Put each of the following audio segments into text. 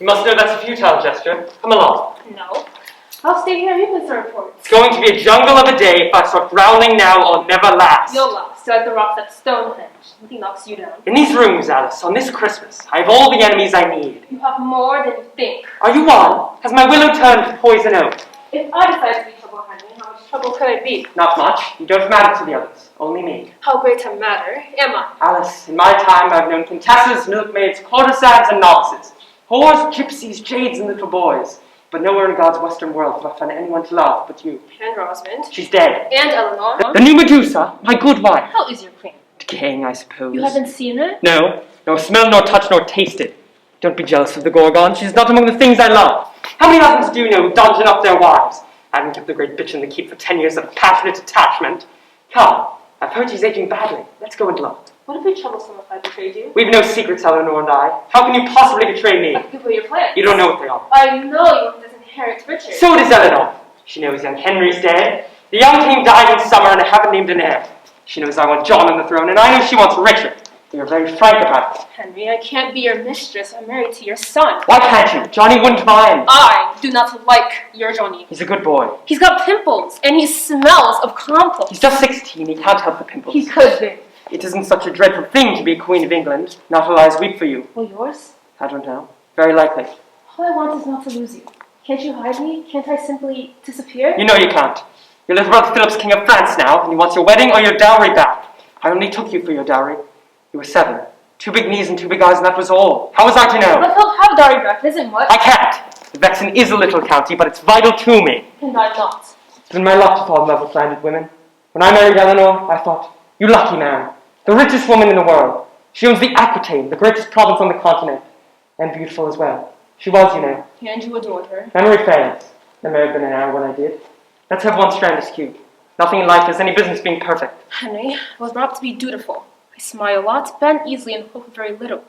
You must know that's a futile gesture. Come along. No. I'll stay here even some reports. It's going to be a jungle of a day. If I start growling now, I'll never last. You'll last. You're like the rocks at Stonehenge. Nothing knocks you down. In these rooms, Alice, on this Christmas, I have all the enemies I need. You have more than you think. Are you on? Has my willow turned to poison oak? If I decide to be trouble, Henry, how much trouble could I be? Not much. You don't matter to the others. Only me. How great a matter am I? Alice, in my time, I've known contessas, milkmaids, courtesans, and novices. Whores, gypsies, jades, and little boys. But nowhere in God's western world have I found anyone to love but you. And Rosamond. She's dead. And Eleanor. The new Medusa, my good wife. How is your queen? Decaying, I suppose. You haven't seen her? No. Nor smelled, nor touched, nor tasted. Don't be jealous of the Gorgon. She's not among the things I love. How many husbands do you know who dungeon up their wives? I haven't kept the great bitch in the keep for 10 years of passionate attachment. Come, I've heard she's aging badly. Let's go and look. Would it be troublesome if I betrayed you? We've no secrets, Eleanor and I. How can you possibly betray me? I can give away your plans. You don't know what they are. I know you want to disinherit Richard. So does Eleanor. She knows young Henry's dead. The young king died in summer and I haven't named an heir. She knows I want John on the throne and I know she wants Richard. We are very frank about it. Henry, I can't be your mistress. I'm married to your son. Why can't you? Johnny wouldn't mind. I do not like your Johnny. He's a good boy. He's got pimples and he smells of compost. He's just 16. He can't help the pimples. He could be. It isn't such a dreadful thing to be Queen of England. Not till I weep for you. Well, yours? I don't know. Very likely. All I want is not to lose you. Can't you hide me? Can't I simply disappear? You know you can't. Your little brother Philip's King of France now, and he wants your wedding or your dowry back. I only took you for your dowry. You were 7. 2 big knees and 2 big eyes, and that was all. How was I to know? But Philip have dowry back, isn't what? I can't. Vexen is a little county, but it's vital to me. And I'm not. It's been my luck to fall in love with landed women. When I married Eleanor, I thought, you lucky man. The richest woman in the world. She owns the Aquitaine, the greatest province on the continent. And beautiful as well. She was, you know. And you adored her. Memory fails. There may have been an hour when I did. Let's have one strand skewed. Nothing in life has any business being perfect. Henry, I was brought up to be dutiful. I smile a lot, bend easily, and hope for very little.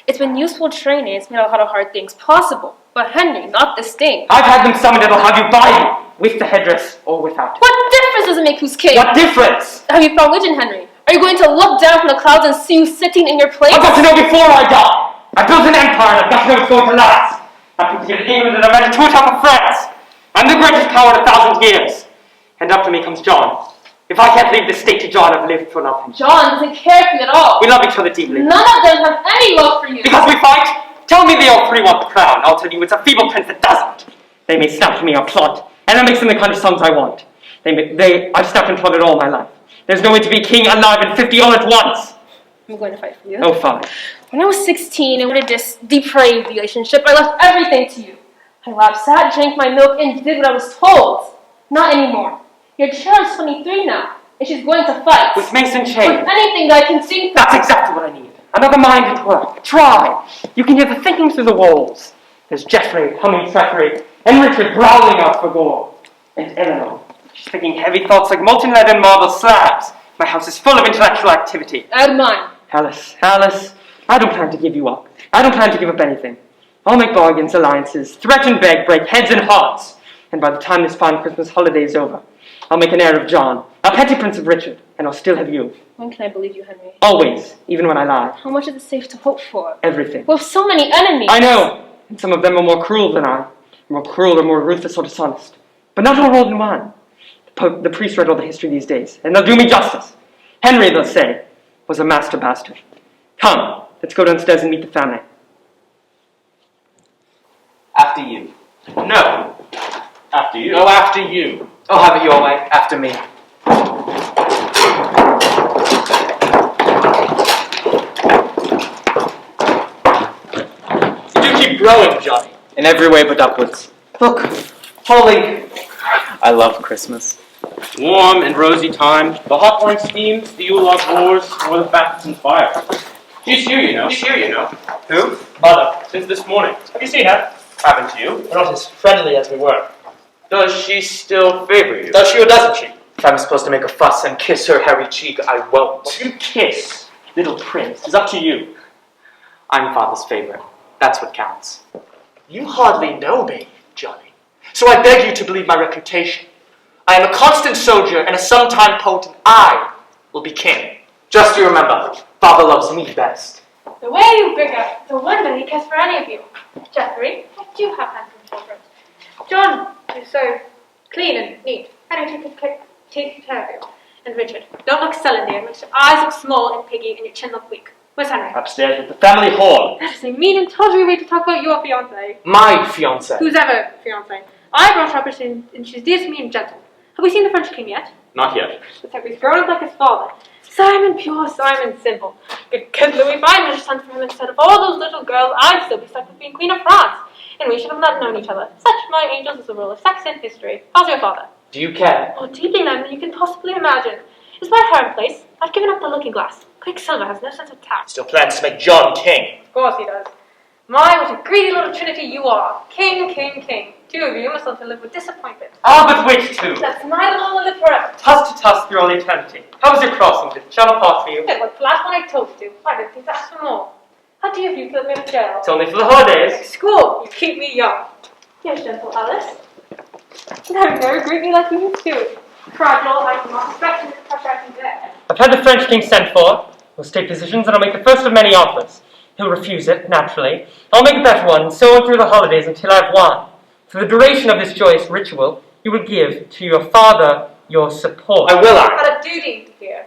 It's been useful training. It's made a lot of hard things possible. But Henry, not this thing. I've had them summoned that'll have you by you, with the headdress or without. What difference does it make who's king? What difference? Have you found religion, Henry? Are you going to look down from the clouds and see you sitting in your place? I've got to know before I die. I built an empire and I've got to know it's going to last. I put together England and I managed to atop of France. I'm the greatest power in 1,000 years. And after me comes John. If I can't leave the state to John, I've lived to love him. John doesn't care for you at all. We love each other deeply. None of them have any love for you. Because we fight? Tell me they all 3 want the crown. I'll tell you it's a feeble prince that doesn't. They may snap to me or plot, and that makes them the kind of sons I want. I've snapped and plotted all my life. There's no way to be king, alive, and 50 all at once. I'm going to fight for you. Oh, fine. When I was 16 and wanted this depraved relationship, I left everything to you. I lapped, sat, drank my milk, and did what I was told. Not anymore. Your child's 23 now, and she's going to fight. With Mason chain. With anything that I can think of. That's exactly what I need. Another mind at work. Try. You can hear the thinking through the walls. There's Geoffrey humming treachery, and Richard growling out for gore. And Eleanor. She's thinking heavy thoughts like molten lead and marble slabs. My house is full of intellectual activity. And mine. Alice, I don't plan to give you up. I don't plan to give up anything. I'll make bargains, alliances, threaten, beg, break heads and hearts. And by the time this fine Christmas holiday is over, I'll make an heir of John, a petty prince of Richard, and I'll still have you. When can I believe you, Henry? Always, even when I lie. How much is it safe to hope for? Everything. With so many enemies. I know, and some of them are more cruel than I. More cruel or more ruthless or dishonest. But not all rolled in one. The priest read all the history these days, and they'll do me justice. Henry, they'll say, was a master bastard. Come, let's go downstairs and meet the family. After you. No. After you. No, after you. Oh, have it your way. After me. You do keep growing, Johnny. In every way but upwards. Look, Holly. I love Christmas. Warm and rosy times. The hot wine steams, the Yule log roars, or the fat and fire. She's here, you know. Who? Mother, since this morning. Have you seen her? Haven't you? We're not as friendly as we were. Does she still favor you? Does she or doesn't she? If I'm supposed to make a fuss and kiss her hairy cheek, I won't. What you kiss, little prince, is up to you. I'm father's favorite. That's what counts. You hardly know me, Johnny. So I beg you to believe my reputation. I am a constant soldier and a sometime poet, and I will be king. Just you remember, father loves me best. The way you bigger, the wonder he cares for any of you. Geoffrey, I do have handsome children. John is so clean and neat. I don't take care of you. And Richard, don't look sullen, dear. Makes your eyes look small and piggy and your chin look weak. Where's Henry? Upstairs at the family hall. That is a mean and tawdry way to talk about your fiancée. My fiancé. Who's ever fiancée? I brought her up and she's dear to me and gentle. Have we seen the French king yet? Not yet. Looks like he's grown up like his father. Simon pure, Simon simple. Could Louis find a son for him instead of all those little girls? I'd still be stuck with being Queen of France. And we should have not known each other. Such, my angels, is the rule of sex in history. How's your father? Do you care? Oh, deeply more than you can possibly imagine. Is my hair in place? I've given up the looking glass. Quicksilver has no sense of tact. Still plans to make John king. Of course he does. My, what a greedy little trinity you are. King, king, king. Two of you must learn to live with disappointment. Ah, but which two? That's neither will live forever. Tusk to tusk through all eternity. How was your crossing? Did the shuttle pass for you? It was the last one I told you to. I didn't think that's for more. How do you feel me with Geoffrey? It's only for the holidays. School, you keep me young. Yes, gentle Alice. Never greet me like you used to. Fragile, I cannot expect you to pressure I can get. I've had the French king sent for. We'll state positions and I'll make the first of many offers. He'll refuse it, naturally. I'll make a better one, and so on through the holidays until I've won. For the duration of this joyous ritual, you will give to your father your support. I will, I've got a duty here.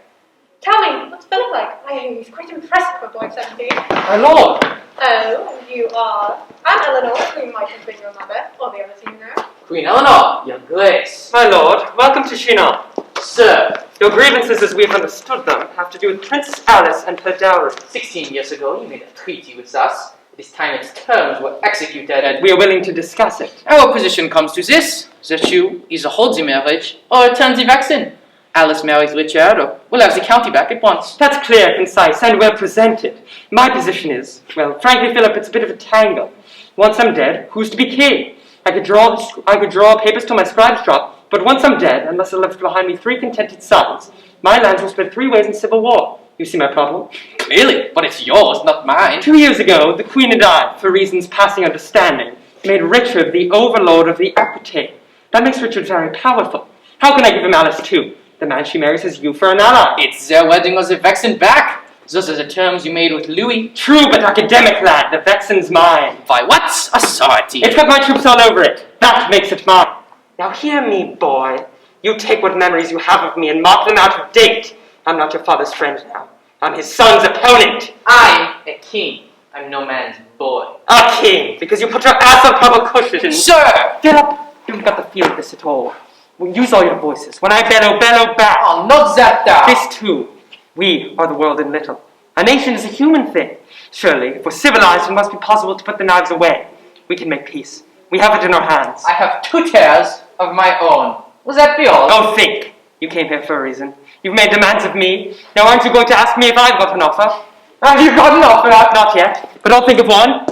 Tell me, what's Philip like? I hear he's quite impressive for a boy of 17. My lord! Oh, you are. I'm Eleanor, who might have been your mother, or the others you know. Queen Eleanor, your grace. My lord, welcome to Chinon. Sir, Your grievances, as we have understood them, have to do with Princess Alice and her dowry. 16 years ago you made a treaty with us. This time its terms were executed and We are willing to discuss it. our position comes to this. The you either hold the marriage or return the vaccine. Alice marries Richard or we'll have the county back at once. That's clear, concise, and well presented. My position is, well, frankly, Philip, it's a bit of a tangle. Once I'm dead, who's to be king? I could draw papers till my scribes drop, but once I'm dead, unless I left behind me 3 contented sons, my lands will split 3 ways in civil war. You see my problem? Clearly, but it's yours, not mine. 2 years ago, the Queen and I, for reasons passing understanding, made Richard the overlord of the Aquitaine. That makes Richard very powerful. How can I give him Alice too? The man she marries has you for an ally. It's their wedding or the vaccine back. Those are the terms you made with Louis. True, but academic lad, the vexen's mine. By what authority? It's got my troops all over it. That makes it mine. Now hear me, boy. You take what memories you have of me and mark them out of date. I'm not your father's friend now. I'm his son's opponent. I'm a king. I'm no man's boy. A king, because you put your ass on proper cushions. Sir! Philip, you haven't got the feel of this at all. Well, use all your voices. When I bellow, bellow back. Oh, not that thou. This too. We are the world in little. A nation is a human thing. Surely, if we're civilized, it must be possible to put the knives away. We can make peace. We have it in our hands. I have 2 tares of my own. Will that be all? Oh, think. You came here for a reason. You've made demands of me. Now aren't you going to ask me if I've got an offer? Have you got an offer? Not yet. But I'll think of one.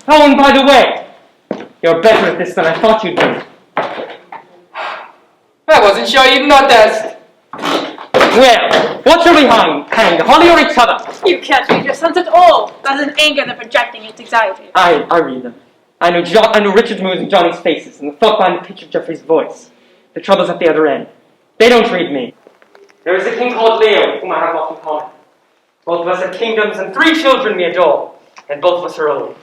Oh, and by the way, you're better at this than I thought you'd be. I wasn't sure you'd noticed. Well, what shall we hang? Holly or each other? You can't read your sons at all. That is an anger they're projecting its anxiety. I read them. I know Richard's moods and Johnny's faces, and the thought behind the pitch of Geoffrey's voice. The trouble's at the other end. They don't read me. There is a king called Leo, with whom I have much in common. Both of us have kingdoms, and 3 children we adore, and both of us are old.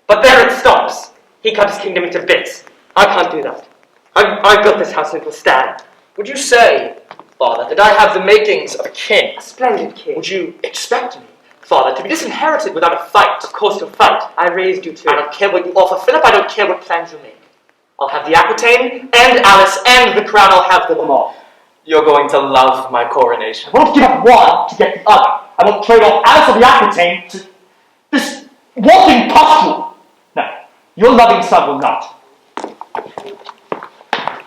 But there it stops. He cut his kingdom into bits. I can't do that. I built this house and it will stand. Would you say, Father, that I have the makings of a king? A splendid king. Would you expect me, Father, to be disinherited without a fight? Of course you'll fight. I raised you to. I don't care what you offer, Philip. I don't care what plans you make. I'll have the Aquitaine and Alice and the crown. I'll have them all. You're going to love my coronation. I won't give up one to get the other. I won't trade off Alice of the Aquitaine to this walking pustule. No, your loving son will not.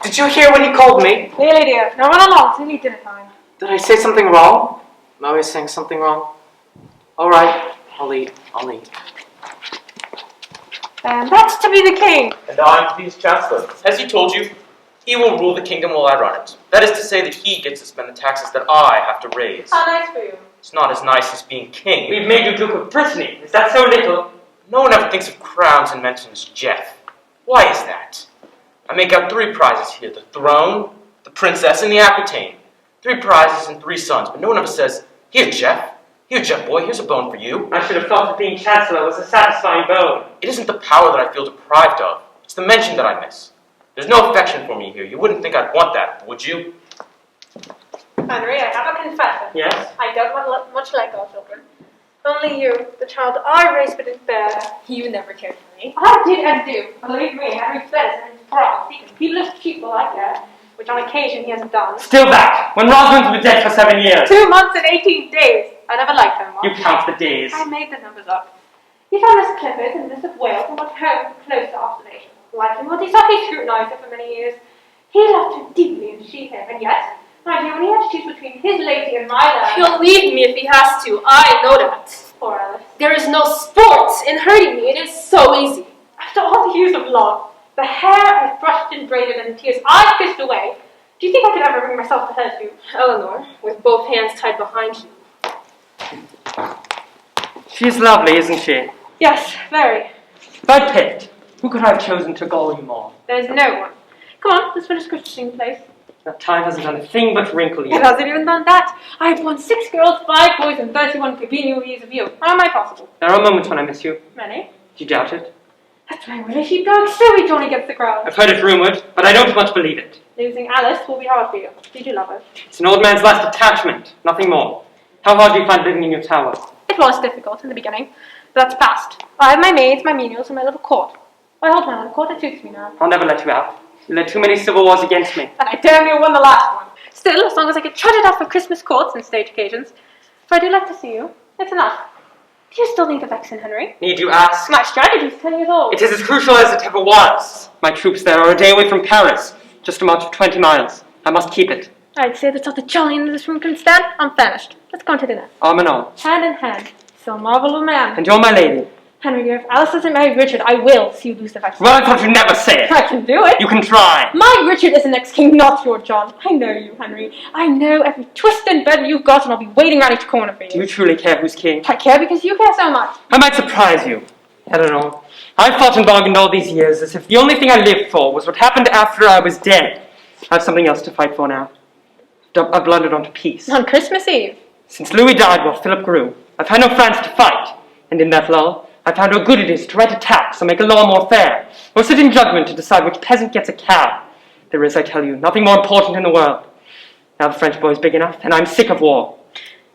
Did you hear when he called me? Really, dear. Now run along. It's nearly dinner time. Did I say something wrong? Am I always saying something wrong? All right, I'll eat. And that's to be the king. And I am to be his chancellor. As he told you, he will rule the kingdom while I run it. That is to say that he gets to spend the taxes that I have to raise. How nice for you. It's not as nice as being king. We've made you Duke of Brittany. Is that so little? No one ever thinks of crowns and mentions Jeff. Why is that? I make out 3 prizes here. The throne, the princess, and the Aquitaine. 3 prizes and 3 sons, but no one ever says, here, Jeff, Here, Jeff boy, here's a bone for you. I should have thought that being Chancellor was a satisfying bone. It isn't the power that I feel deprived of. It's the mention that I miss. There's no affection for me here. You wouldn't think I'd want that, would you? Henry, I have a confession. Yes? I don't want much like our children. Only you, the child I raised but didn't bear. You never cared for me. I did and do. Believe me, Henry says and it's proud. He can be less cheap while I care, which on occasion he hasn't done. Still that! When Rosamond's been dead for 7 years. 2 months and 18 days. I never liked her much. You count the days. I made the numbers up. He found Miss Clifford and Miss of Wales and went home for closer observation. Like him, he scrutinised her for many years. He loved her deeply and she him, and yet, my dear, when he had to choose between his lady and my love. He'll leave me if he has to. I know that. Poor Alice. There is no sport in hurting me. It is so easy. After all the years of love, the hair I brushed and braided and the tears I kissed away, do you think I could ever bring myself to hurt you? Eleanor, with both hands tied behind you. She's lovely, isn't she? Yes, very. If I'd picked, who could I have chosen to gull you more? There's no one. Come on, let's finish Christine place. That time hasn't done a thing but wrinkle you. It hasn't even done that. I've won 6 girls, 5 boys, and 31 convenient years of you. How am I possible? There are moments when I miss you. Many. Do you doubt it? That's my way. Sheepdog, so we join against the crowd. I've heard it rumoured, but I don't much believe it. Losing Alice will be hard for you. Did you love her? It's an old man's last attachment, nothing more. How hard do you find living in your tower? It was difficult in the beginning, but that's past. I have my maids, my menials, and my little court. I hold my own court, it suits me now. I'll never let you out. You led too many civil wars against me. And I damn near won the last one. Still, as long as I get trotted out for Christmas courts and stage occasions, if I do like to see you, it's enough. Do you still need the vaccine, Henry? Need you ask? My strategy's 10 years old. It is as crucial as it ever was. My troops there are a day away from Paris, just a march of 20 miles. I must keep it. I'd say that's all the jolly in this room can stand. I'm famished. Let's go on to dinner. Arm in arm. Hand in hand. So marvel of man. And you're my lady. Henry, if Alice doesn't marry Richard, I will see you lose the vaccine. Well, I thought you'd never say it. I can do it. You can try. My Richard is the next king, not your John. I know you, Henry. I know every twist and bend you've got, and I'll be waiting around each corner for you. Do you truly care who's king? I care because you care so much. I might surprise you. I don't know. I've fought and bargained all these years as if the only thing I lived for was what happened after I was dead. I have something else to fight for now. I've blundered onto peace. On Christmas Eve. Since Louis died while Philip grew, I've had no France to fight. And in that lull, I found how good it is to write a tax or make a law more fair, or sit in judgment to decide which peasant gets a cow. There is, I tell you, nothing more important in the world. Now the French boy's big enough, and I'm sick of war.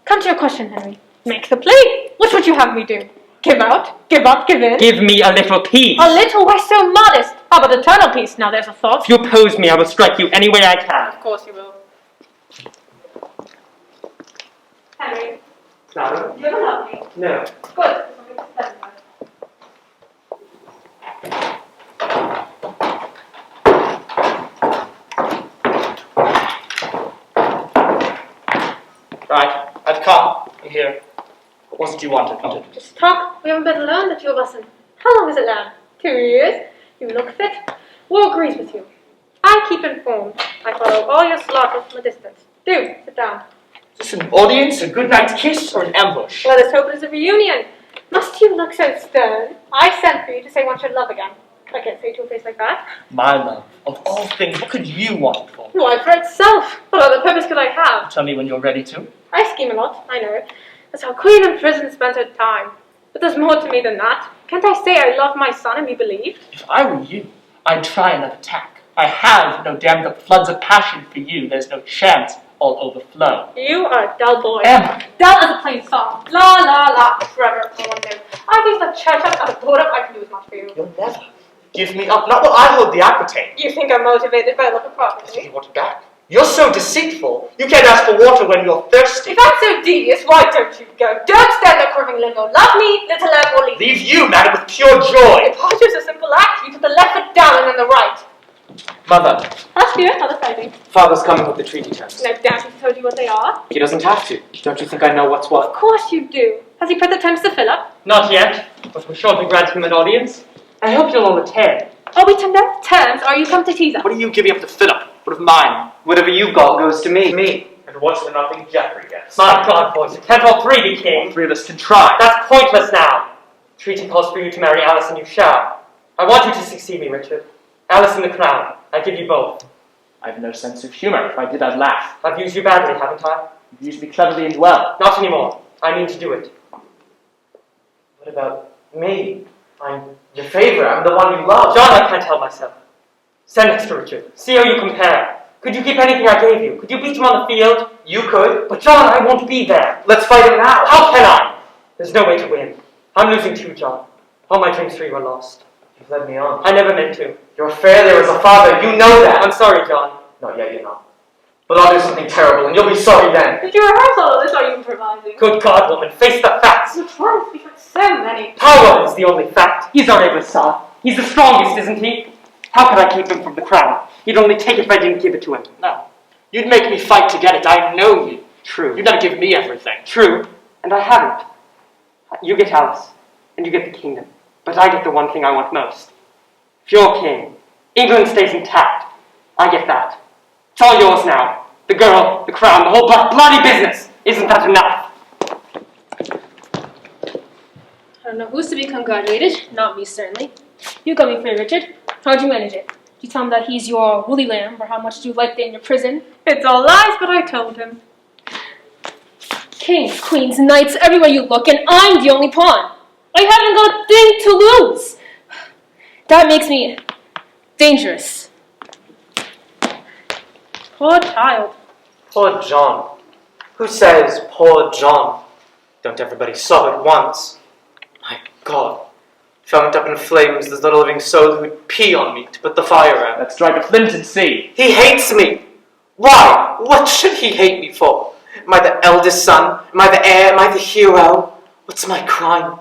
Come to your question, Henry. Make the plea. What would you have me do? Give out? Give up? Give in? Give me a little peace. A little? Why so modest? How about eternal peace? Now there's a thought. If you oppose me, I will strike you any way I can. Of course you will. Henry, Clara? you ever love me? No. Good. Right, I've come. I'm here. What was it you wanted? Just talk. We haven't been alone, the two of us, and how long has it lasted? 2 years. You look fit. War agrees with you. I keep informed. I follow all your slaughters from a distance. Do, sit down. Is this an audience, a goodnight kiss, or an ambush? Let us hope it is a reunion. Must you look so stern? I sent for you to say one should love again. I can't say to a face like that. My love, of all things, what could you want it for? Why, for itself. What other purpose could I have? Tell me when you're ready to. I scheme a lot, I know. That's how Queen in prison spends her time. But there's more to me than that. Can't I say I love my son and be believed? If I were you, I'd try another tack. I have no dammed up floods of passion for you. There's no chance I'll overflow. You are a dull boy. Emma. Dull as a plain song. La la la. Forever. I want to. I give the church up and the board up. I can do as much for you. You'll never give me up. Not while I hold the Aquitaine. You think I'm motivated by love of You property? want it back. You're so deceitful. You can't ask for water when you're thirsty. If I'm so devious, why don't you go? Don't stand there curving limbo. Love me, little lamb, or leave. Leave you, madam, with pure joy. If Archer's a simple act, you put the left foot down and then the right. Mother, That's you, another fighting. Father's coming with the treaty terms. No doubt he's told you what they are. He doesn't have to. Don't you think I know what's Of what? course you do. Has he put the terms to Philip? Not yet, but we're sure to grant him an audience. I hope you'll all attend. Are we to know terms, or are you come to tease us? What are you giving up to Philip? What of mine? Whatever you've got goes to me. And what's the nothing Geoffrey gets? My God, boys, we can't all three be king. 3 of us can try. That's pointless now. Treaty calls for you to marry Alice, and you shall. I want you to succeed me, Richard. Alice and the crown. I give you both. I've no sense of humour. If I did, I'd laugh. I've used you badly, haven't I? You've used me cleverly and well. Not anymore. I mean to do it. What about me? I'm your favorite. I'm the one you love. John, I can't help myself. Stand next to Richard. See how you compare. Could you keep anything I gave you? Could you beat him on the field? You could. But John, I won't be there. Let's fight him now. How can I? There's no way to win. I'm losing too, John. All my dreams for you were lost. You've led me on. I never meant to. You're a failure as a father. You know that. I'm sorry, John. No, yeah, you're not. But I'll do something terrible, and you'll be sorry then. Did you rehearse all of this, or are you improvising? Good God, woman, face the facts. You're trying to speak like so many. Power is the only fact. He's our able son. He's the strongest, isn't he? How could I keep him from the crown? He'd only take it if I didn't give it to him. No. You'd make me fight to get it. I know you. True. You'd never give me everything. True, and I haven't. You get Alice, and you get the kingdom. But I get the one thing I want most. If you're king, England stays intact. I get that. It's all yours now. The girl, the crown, the whole bloody business. Isn't that enough? I don't know who's to be congratulated. Not me, certainly. You got me free, Richard. How'd you manage it? Did you tell him that he's your woolly lamb, or how much you liked it in your prison? It's all lies, but I told him. Kings, queens, knights, everywhere you look, and I'm the only pawn. I haven't got a thing to lose. That makes me dangerous. Poor child. Poor John. Who says poor John? Don't everybody sob at once? My God. If I went up in flames, there's not a living soul who would pee on me to put the fire out. Let's strike a flint and see. He hates me! Why? What should he hate me for? Am I the eldest son? Am I the heir? Am I the hero? What's my crime?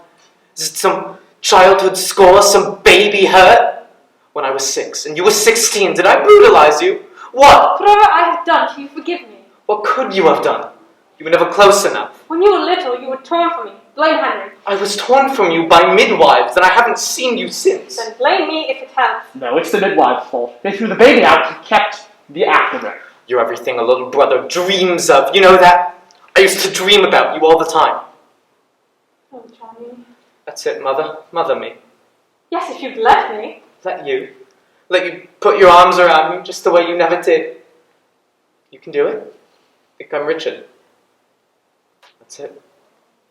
Is it some childhood score? Some baby hurt? When I was 6 and you were 16, did I brutalize you? What? Whatever I have done, can you forgive me? What could you have done? You were never close enough. When you were little, you were torn from me. Blame Henry. I was torn from you by midwives, and I haven't seen you since. Then blame me if it helps. No, it's the midwife's fault. They threw the baby out and kept the afterbirth. You're everything a little brother dreams of. You know that? I used to dream about you all the time. Oh, Johnny. That's it, Mother. Mother me. Yes, if you'd let me. Let you. Let you put your arms around me just the way you never did. You can do it. Think I'm Richard. That's it.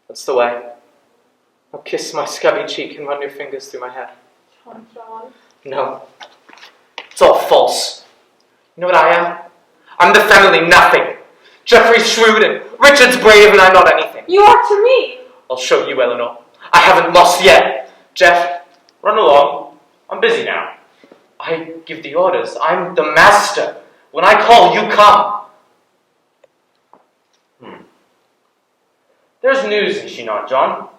That's the way. Now kiss my scabby cheek and run your fingers through my hair. John. No. It's all false. You know what I am? I'm the family nothing. Geoffrey's shrewd and Richard's brave and I'm not anything. You are to me. I'll show you, Eleanor. I haven't lost yet. Jeff, Run along. I'm busy now. I give the orders. I'm the master. When I call, you come. There's news, is she not, John?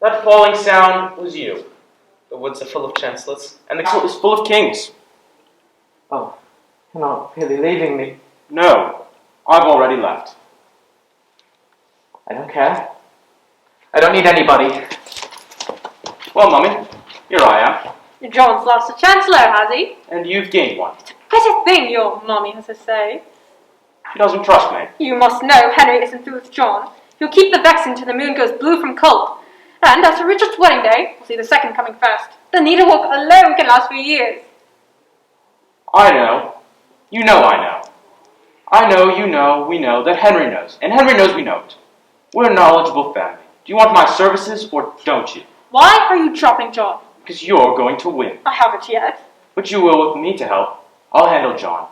That falling sound was you. The woods are full of chancellors. And the castle is full of kings. Oh, you're not really leaving me. No, I've already left. I don't care. I don't need anybody. Well, Mummy, here I am. John's lost a chancellor, has he? And you've gained one. Pretty thing your mummy has to say. She doesn't trust me. You must know Henry isn't through with John. He'll keep the vexing till the moon goes blue from cold. And as for Richard's wedding day, we'll see the second coming first. The needlewalk alone can last for years. I know. You know I know. I know, you know, we know that Henry knows. And Henry knows we know it. We're a knowledgeable family. Do you want my services or don't you? Why are you dropping John? Because you're going to win. I haven't yet. But you will with me to help. I'll handle John.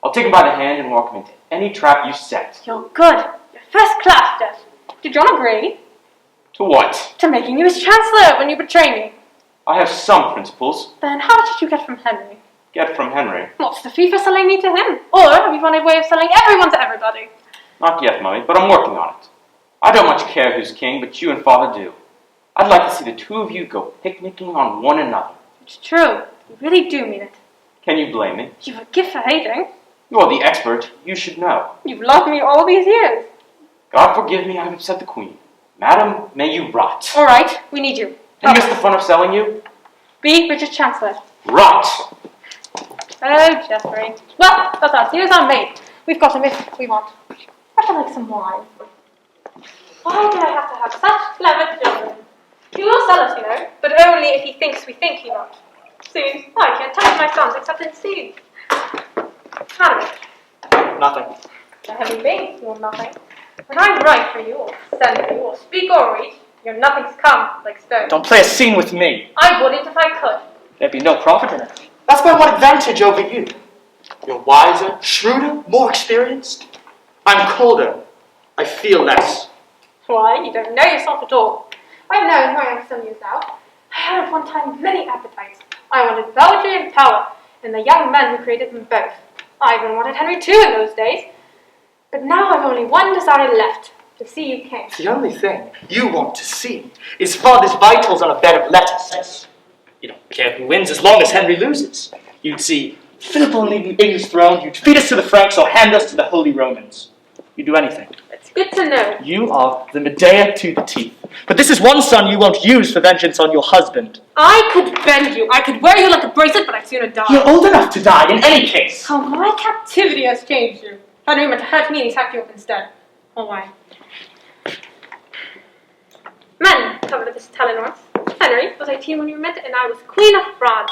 I'll take him by the hand and walk him into any trap you set. You're good. You're first class, Jeff. Did John agree? To what? To making you his chancellor when you betray me. I have some principles. Then how much did you get from Henry? Get from Henry. What's the fee for selling me to him? Or have you found a way of selling everyone to everybody? Not yet, Mummy, but I'm working on it. I don't much care who's king, but you and Father do. I'd like to see the two of you go picnicking on one another. It's true. You really do mean it. Can you blame me? You've a gift for hating. You are the expert. You should know. You've loved me all these years. God forgive me, I've upset the Queen. Madam, may you rot. All right, we need you. You missed the fun of selling you? Be Richard Chancellor. Rot! Oh, Geoffrey. Well, that's us. News on me. We've got him if we want. I'd like some wine. Why do I have to have such clever children? He will sell us, you know, but only if he thinks we think he won't. See, I can't touch my sons except in seed. Honey, Nothing. where have you been? You want nothing. When I write for you, or send for you, or speak or read, you're nothing's come, like stone. Don't play a scene with me. I wouldn't if I could. There'd be no profit in it. That's by what advantage over you? You're wiser, shrewder, more experienced. I'm colder. I feel less. Why, you don't know yourself at all. I've known who I am some years now. I had at one time many appetites. I wanted poetry and power, and the young men who created them both. I even wanted Henry too in those days. But now I've only one desire left, to see you king. The only thing you want to see is father's vitals on a bed of lettuce. You don't care who wins as long as Henry loses. You'd see Philip will leave the English throne, you'd feed us to the Franks or hand us to the Holy Romans. You'd do anything. It's good to know. You are the Medea to the teeth. But this is one son you won't use for vengeance on your husband. I could bend you. I could wear you like a bracelet, but I'd sooner die. You're old enough to die in any case. How my captivity has changed you. Henry meant to hurt me and he's hacked you up instead. Oh, why? Men covered this talent once. Henry was 18 when we met, and I was Queen of France.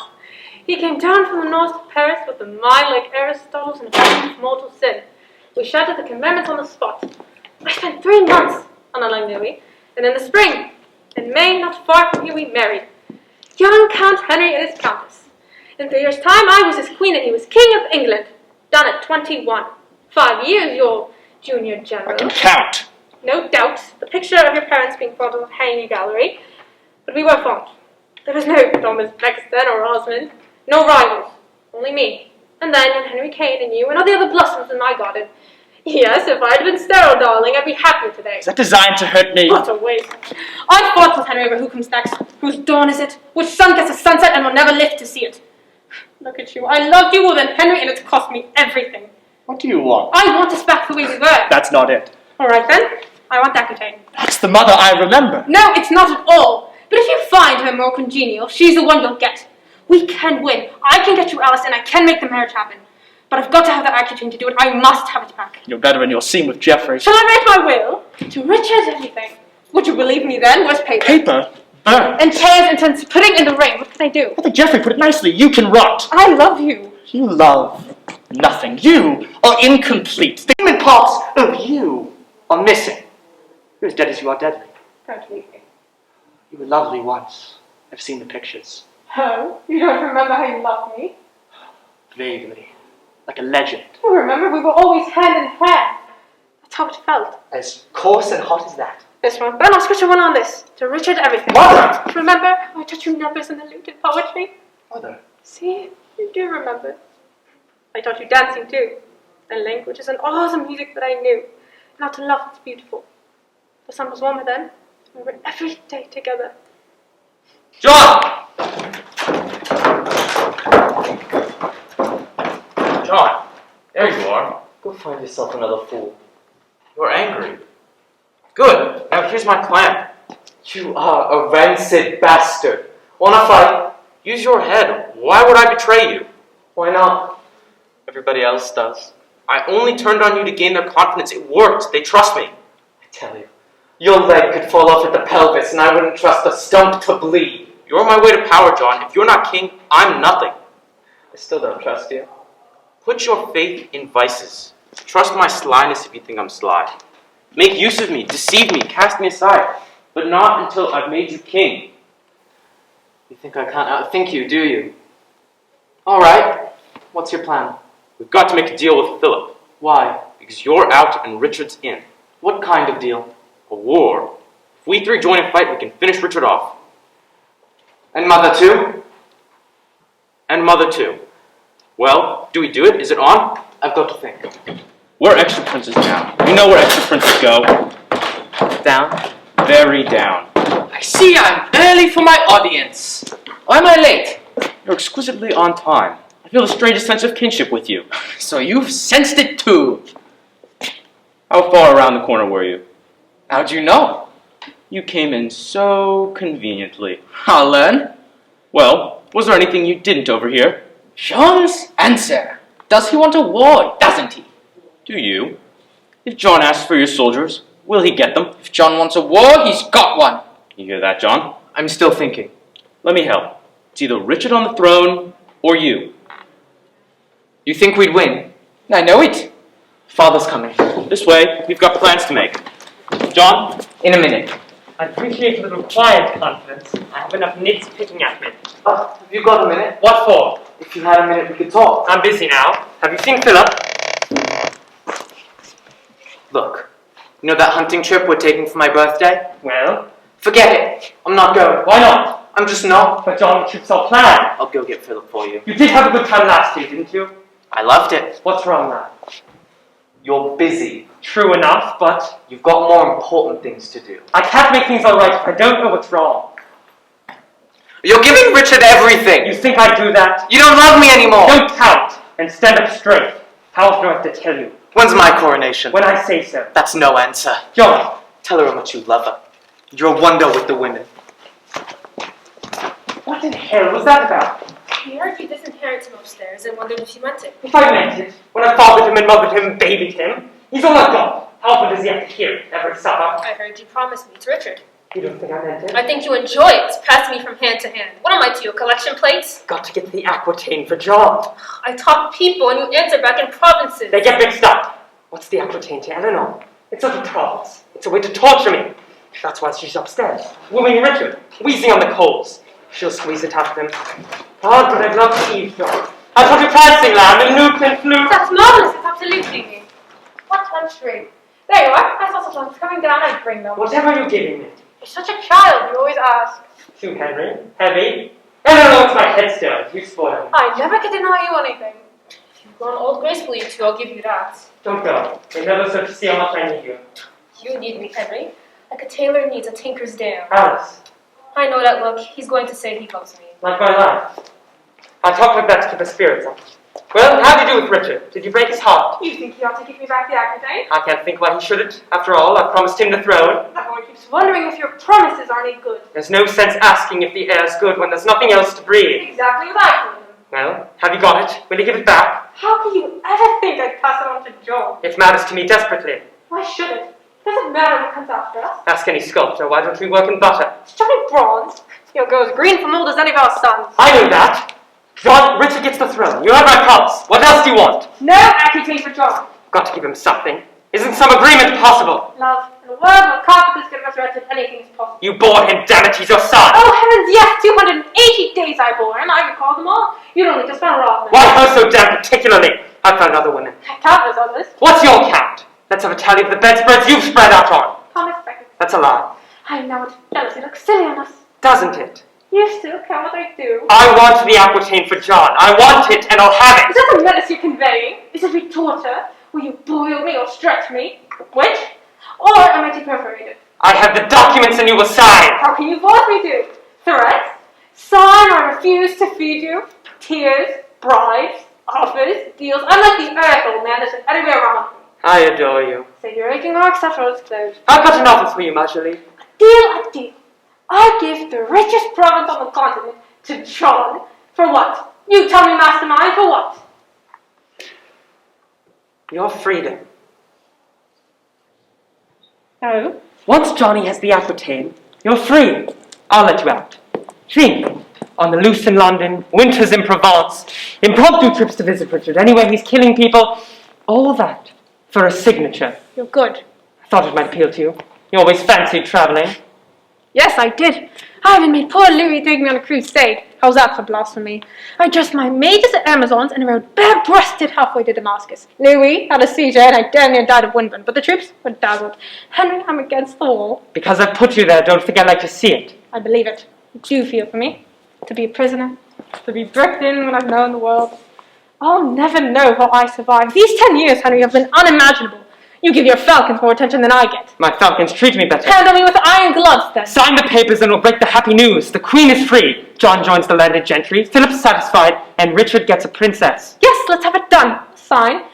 He came down from the north to Paris with a mind like Aristotle's and a of mortal sin. We shattered the commandments on the spot. I spent 3 months on a Louis, and in the spring, in May, not far from here, we married. Young Count Henry and his Countess. In 3 years' time, I was his queen and he was King of England. Done at 21. 5 years, your junior general. I can count. No doubt, the picture of your parents being fond of hanging a gallery. But we were fond. There was no Thomas Beckstead or Osmond. No rivals. Only me. And then Henry Kane and you and all the other blossoms in my garden. Yes, if I'd been sterile, darling, I'd be happier today. Is that designed to hurt me? What a waste. I fought with Henry over who comes next. Whose dawn is it? Which sun gets a sunset and will never live to see it? Look at you. I loved you more than Henry and it's cost me everything. What do you want? I want us back the way we were. That's not it. All right then. I want Aquitaine. That's the mother I remember. No, it's not at all. But if you find her more congenial, she's the one you'll get. We can win. I can get you Alice and I can make the marriage happen. But I've got to have the Aquitaine to do it. I must have it back. You're better in your scene with Geoffrey. Shall I write my will? To Richard everything. Would you believe me then? Where's paper? Paper? Burn. And chairs and tents pudding in the rain. What can I do? I think Geoffrey put it nicely. You can rot. I love you. You love nothing. You are incomplete. The human parts of you are missing. You're as dead as you are deadly. Don't leave me. You were lovely once. I've seen the pictures. Oh, you don't remember how you loved me? Vaguely. Like a legend. You remember we were always hand in hand. That's how it felt. As coarse and hot as that. This one. Ben, I'll switch one on this. To Richard everything. Mother! Remember how I taught you numbers and the lute and poetry? Mother. See, you do remember. I taught you dancing too. And languages and all the music that I knew. And how to love what's beautiful. The sun was warmer then. We were every day together. John! John, there you are. Go find yourself another fool. You're angry. Good. Now here's my plan. You are a rancid bastard. Wanna fight? Use your head. Why would I betray you? Why not? Everybody else does. I only turned on you to gain their confidence. It worked. They trust me. I tell you, your leg could fall off at the pelvis and I wouldn't trust a stump to bleed. You're my way to power, John. If you're not king, I'm nothing. I still don't trust you. Put your faith in vices. Trust my slyness if you think I'm sly. Make use of me, deceive me, cast me aside. But not until I've made you king. You think I can't outthink you, do you? Alright, what's your plan? We've got to make a deal with Philip. Why? Because you're out and Richard's in. What kind of deal? A war. If we 3 join and fight, we can finish Richard off. And Mother too? And Mother too. Well, do we do it? Is it on? I've got to think. Where are extra princes now? You know where extra princes go. Down? Very down. I see I'm early for my audience. Or am I late? You're exquisitely on time. I feel the strangest sense of kinship with you. So you've sensed it too. How far around the corner were you? How'd you know? You came in so conveniently. I'll learn. Well, was there anything you didn't overhear? Jean's answer. Does he want a war, doesn't he? Do you? If John asks for your soldiers, will he get them? If John wants a war, he's got one. You hear that, John? I'm still thinking. Let me help. It's either Richard on the throne, or you. You think we'd win? I know it. Father's coming. This way, we've got plans to make. John, in a minute. I appreciate a little quiet confidence. I have enough nits picking at me. Have you got a minute? What for? If you had a minute, we could talk. I'm busy now. Have you seen Philip? Look, you know that hunting trip we're taking for my birthday? Well, Forget it. I'm not going. why not? I'm just not. But John, the trip's all planned. I'll go get Philip for you. You did have a good time last year, didn't you? I loved it. What's wrong now? You're busy. True enough, but You've got more important things to do. I can't make things all right if I don't know what's wrong. You're giving Richard everything. You think I'd do that? You don't love me anymore. Don't count and stand up straight. How often do I have to tell you? When's my coronation? When I say so. That's no answer. John, Tell her how much you love her. You're a wonder with the women. what in hell was that about? We heard you disinherited him upstairs and wondered if you meant it. If I meant it, when I fathered him and mothered him and babied him, he's all I've got. How often does he have to hear it every supper? I heard you promised me to Richard. You don't think I meant it? I think you enjoy it, passing me from hand to hand. What am I to you, a collection plate? Got to get the Aquitaine for John. I talk people and you answer back in provinces. They get mixed up. What's the Aquitaine to Eleanor? It's not a province. It's a way to torture me. That's why she's upstairs, wooing Richard, wheezing on the coals. She'll squeeze it out of him. God, but I'd love to eat, John. I put a prancing lamb and lute and flute. That's marvellous. It's absolutely me. What country? There you are. I saw some ones coming down. I'd bring them. Whatever you're giving me. You're such a child. You always ask. To Henry, heavy. Eleanor, it's my headstone. You spoil me. I never could deny you anything. You've grown old gracefully, you two, I'll give you that. Don't go. They never search to see how much I need you. You need me, Henry. Like a tailor needs a tinker's dam. Alice, I know that look. He's going to say he loves me. like my life. I talk like that to keep the spirits up. Well, how'd you do with Richard? Did you break his heart? You think you ought to give me back the Aquitaine? I can't think why he shouldn't. After all, I promised him the throne. Everyone keeps wondering if your promises are any good. There's no sense asking if the air's good when there's nothing else to breathe. Exactly what I told him. Well, have you got it? Will you give it back? How could you ever think I'd pass it on to Joe? It matters to me desperately. Why should it? Doesn't matter who comes after us. Ask any sculptor, why don't we work in butter? It's Johnny Bronze. He'll go as green from old as any of our sons. I know that. John, Richard gets the throne. You have my promise. What else do you want? No Aquitaine for John. Got to give him something. Isn't some agreement possible? Love, in a world where carpenters get resurrected, anything is possible. You bore him, damn it, he's your son. Oh heavens, yes! 280 days I bore him. I recall them all. You'd only just found Rothman. Why her so damn particularly? I've found other women. Countless others. What's your count? Let's have a tally of the bedspreads you've spread out on. Promise Beckett. That's a lie. I know it. Jealousy looks silly on us. Doesn't it? You still care what I do. I want the Aquitaine for John. I want it and I'll have Is it. that the menace you're conveying? Is it we torture? Will you boil me or stretch me? Which? Or am I to perforate it? I have the documents and you will sign. How can you force me to? Threats? Sign or I refuse to feed you? Tears? Bribes? Offers? Deals? I'm like the earth, old man. There's anywhere around me. I adore you. Save your aching heart, etc. is closed. I've got an offer for you, Marjorie. A deal. I give the richest province on the continent to John. For what? You tell me, mastermind, for what? Your freedom. Oh? Once Johnny has the Aquitaine, you're free. I'll let you out. Think. On the loose in London, winters in Provence, impromptu trips to visit Richard, anywhere he's killing people. All that for a signature. You're good. I thought it might appeal to you. You always fancied traveling. Yes, I did. I even made poor Louis take me on a crusade. How's that for blasphemy? I dressed my mages at Amazons and rode bare-breasted halfway to Damascus. Louis had a seizure and I damn near died of windburn, but the troops were dazzled. Henry, I'm against the wall. Because I've put you there, don't think I'd like to see it. I believe it. What do you feel for me? To be a prisoner? To be bricked in when I've known the world? I'll never know how I survived. These 10 years, Henry, have been unimaginable. You give your falcons more attention than I get. My falcons treat me better. Handle me with iron gloves, then. Sign the papers and we'll break the happy news. The Queen is free. John joins the landed gentry. Philip's satisfied. And Richard gets a princess. Yes, let's have it done. Sign.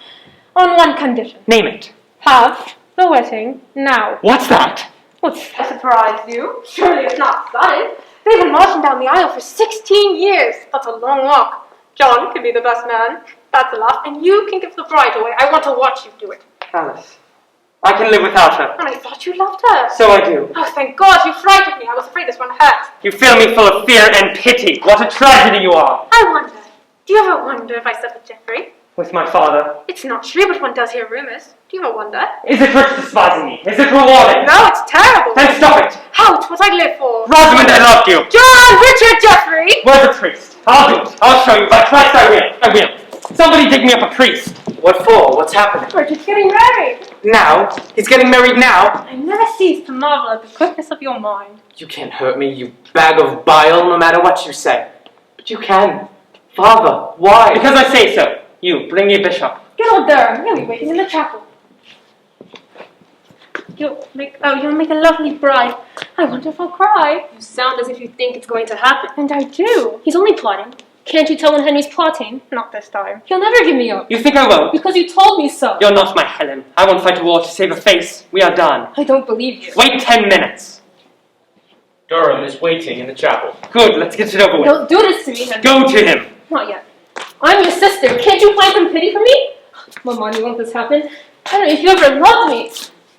On one condition. Name it. Have the wedding now. What's that? What's that surprised you? Surely it's not sudden. They've been marching down the aisle for 16 years. That's a long walk. John can be the best man. That's a laugh. And you can give the bride away. I want to watch you do it. Alice. I can live without her. And I thought you loved her. So I do. Oh, thank God, you frightened me. I was afraid this one hurt. You fill me full of fear and pity. What a tragedy you are. I wonder. Do you ever wonder if I slept with Geoffrey? with my father. It's not true, but one does hear rumours. Do you ever wonder? Is it rich despising me? Is it rewarding? No, it's terrible. Then stop it! How? It's what I live for. Rosamond, I loved you! John, Richard, Geoffrey! Where's the priest? I'll do it. I'll show you. By Christ, I will. I will. Somebody dig me up a priest. What for? What's happening? Richard's getting married. Now? He's getting married now? I never cease to marvel at the quickness of your mind. You can't hurt me, you bag of bile, no matter what you say. But you can. Father, why? Because I say so. You, bring me a bishop. Get old Durham, he'll be waiting in the chapel. You'll make a lovely bride. I wonder if I'll cry. You sound as if you think it's going to happen. And I do. He's only plotting. Can't you tell when Henry's plotting? Not this time. He'll never give me up. You think I won't? Because you told me so. You're not my Helen. I won't fight a war to save a face. We are done. I don't believe you. Wait 10 minutes. Durham is waiting in the chapel. Good, let's get it over with. Don't do this to me, Henry. Go to him. Not yet. I'm your sister. Can't you find some pity for me? Mama, you won't this happen? Henry, if you ever loved me.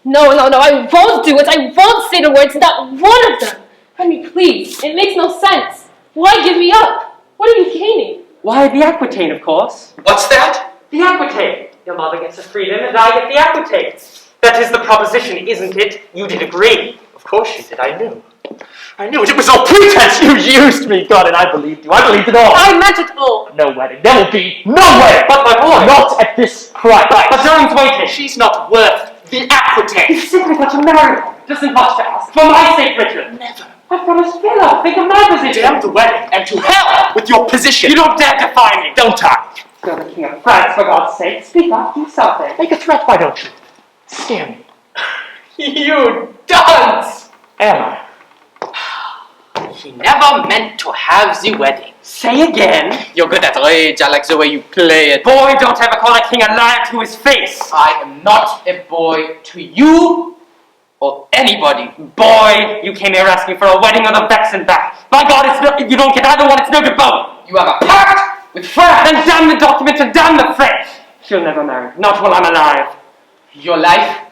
No, I won't do it. I won't say the words, not one of them. Henry, please. It makes no sense. Why give me up? What are you gaining? Why, the Aquitaine, of course. What's that? The Aquitaine. Your mother gets the freedom and I get the Aquitaine. That is the proposition, isn't it? You did agree. Of course she did, I knew. I knew it. It was all pretense. You used me, God, and I believed you. I believed it all. I meant it all. No wedding. There will be no wedding. But my boy. Not at this price. But Durham's waiting. She's not worth the Aquitaine. You simply got to marry her. Doesn't cost to ask. For my sake, Richard. Never. I've promised Philip. Think of my position. Damn the wedding and to hell with your position. You don't dare defy me. Don't I? You're the King of France, for God's sake. Speak up. Do something. Make a threat, why don't you? Scare me. You dunce! Am He never meant to have the wedding. Say again. You're good at rage. I like the way you play it. Boy, don't ever call a king a liar to his face. I am not a boy to you or anybody. Boy, you came here asking for a wedding or the Vexen back. By God, it's no, you don't get either one, it's no good both. You have a pact with France. Then damn the document and damn the French. She'll never marry. Not while I'm alive. Your life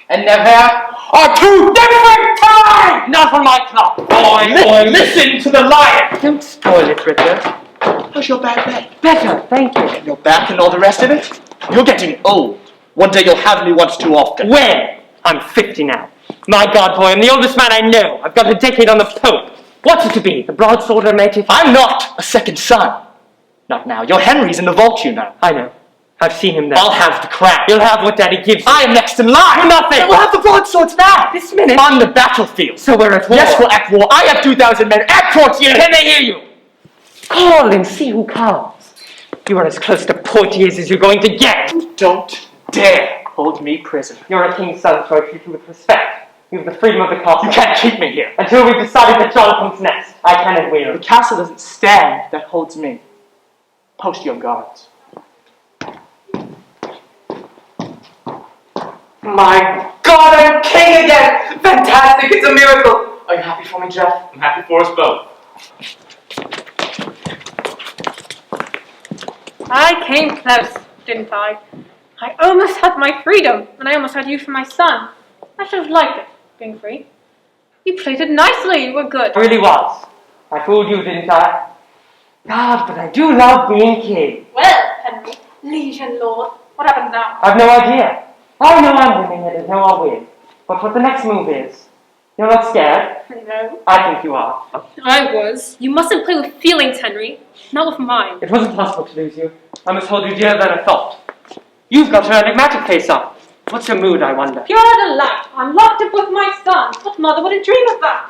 and never are two different times. Not on my clock, boy. Listen to the lion! Don't spoil it, Richard. How's your bad leg? Better, thank you. And your back and all the rest of it? You're getting old. One day you'll have me once too often. When? I'm 50 now. My God, boy, I'm the oldest man I know. I've got a decade on the Pope. What's it to be? The broadsword native? I'm not a second son. Not now. Your Henry's in the vault, you know. I know. I've seen him there. I'll have the crown. You'll have what Daddy gives you. I am next in line. You're nothing. We'll have the broadswords now. This minute. On the battlefield. So we're at war. Yes, we're at war. I have 2,000 men at Poitiers. Can they hear you? Call and see who comes. You are as close to Poitiers as you're going to get. Don't dare hold me prisoner. You're a king's son, so I treat you with respect. You have the freedom of the castle. You can't keep me here. Until we've decided that John comes next. I can and will. The castle doesn't stand that holds me. Post your guards. My God, I'm king again! Fantastic, it's a miracle! Are you happy for me, Jeff? I'm happy for us both. I came close, didn't I? I almost had my freedom, and I almost had you for my son. I should have liked it, being free. You played it nicely, you were good. I really was. I fooled you, didn't I? God, but I do love being king. Well, Henry, liege and lord, what happens now? I've no idea. I know I'm winning it and know I'll win. But what the next move is. You're not scared? No. I think you are. I was. You mustn't play with feelings, Henry. Not with mine. It wasn't possible to lose you. I must hold you dearer than I thought. You've got your enigmatic face on. What's your mood, I wonder? Pure delight. I'm locked up with my son. What mother wouldn't dream of that?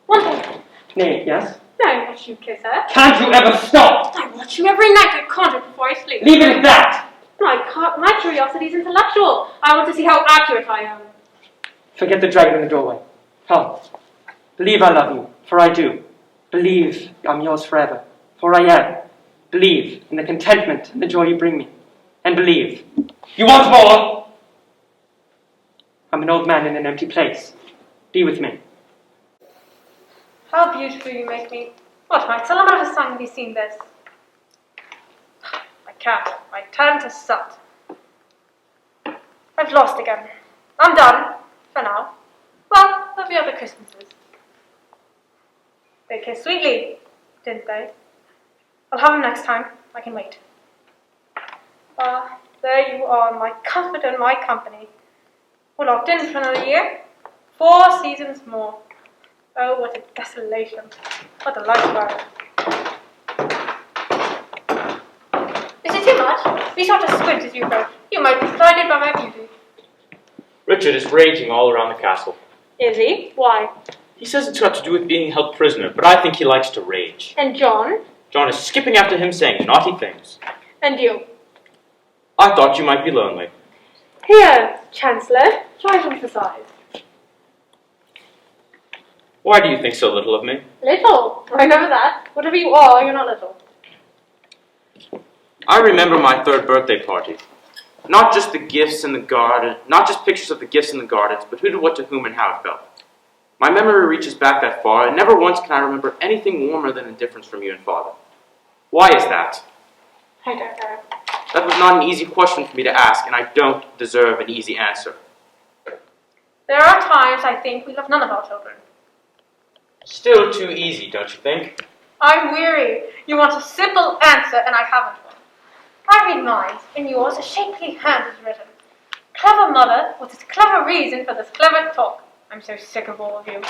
One thing. Nay, yes? I watch you kiss her. Can't you ever stop? I watch you every night at concert before I sleep. Leave it at that. My curiosity is intellectual. I want to see how accurate I am. Forget the dragon in the doorway. Come. Believe I love you, for I do. Believe I'm yours forever, for I am. Believe in the contentment and the joy you bring me. And believe. You want more? I'm an old man in an empty place. Be with me. How beautiful you make me. What, my Salamanca son, have you seen this? I can't. I turn to sut. I've lost again. I'm done, for now. Well, there'll be other Christmases. They kissed sweetly, didn't they? I'll have them next time. I can wait. Ah, there you are, my comfort and my company. We're locked in for another year. 4 seasons more. Oh, what a desolation. What a lifestyle. Is it too much? Be sort of squint as you approach. You might be blinded by my beauty. Richard is raging all around the castle. Is he? Why? He says it's got to do with being held prisoner, but I think he likes to rage. And John? John is skipping after him saying naughty things. And you? I thought you might be lonely. Here, Chancellor, try to emphasize. Why do you think so little of me? Little. Remember that. Whatever you are, you're not little. I remember my 3rd birthday party. Not just the gifts in the garden, not just pictures of the gifts in the gardens, but who did what to whom and how it felt. My memory reaches back that far, and never once can I remember anything warmer than indifference from you and Father. Why is that? I don't know. That was not an easy question for me to ask, and I don't deserve an easy answer. There are times I think we love none of our children. Still too easy, don't you think? I'm weary. You want a simple answer, and I haven't one. I read mine, in yours a shapely hand is written. Clever mother, with this clever reason for this clever talk. I'm so sick of all of you.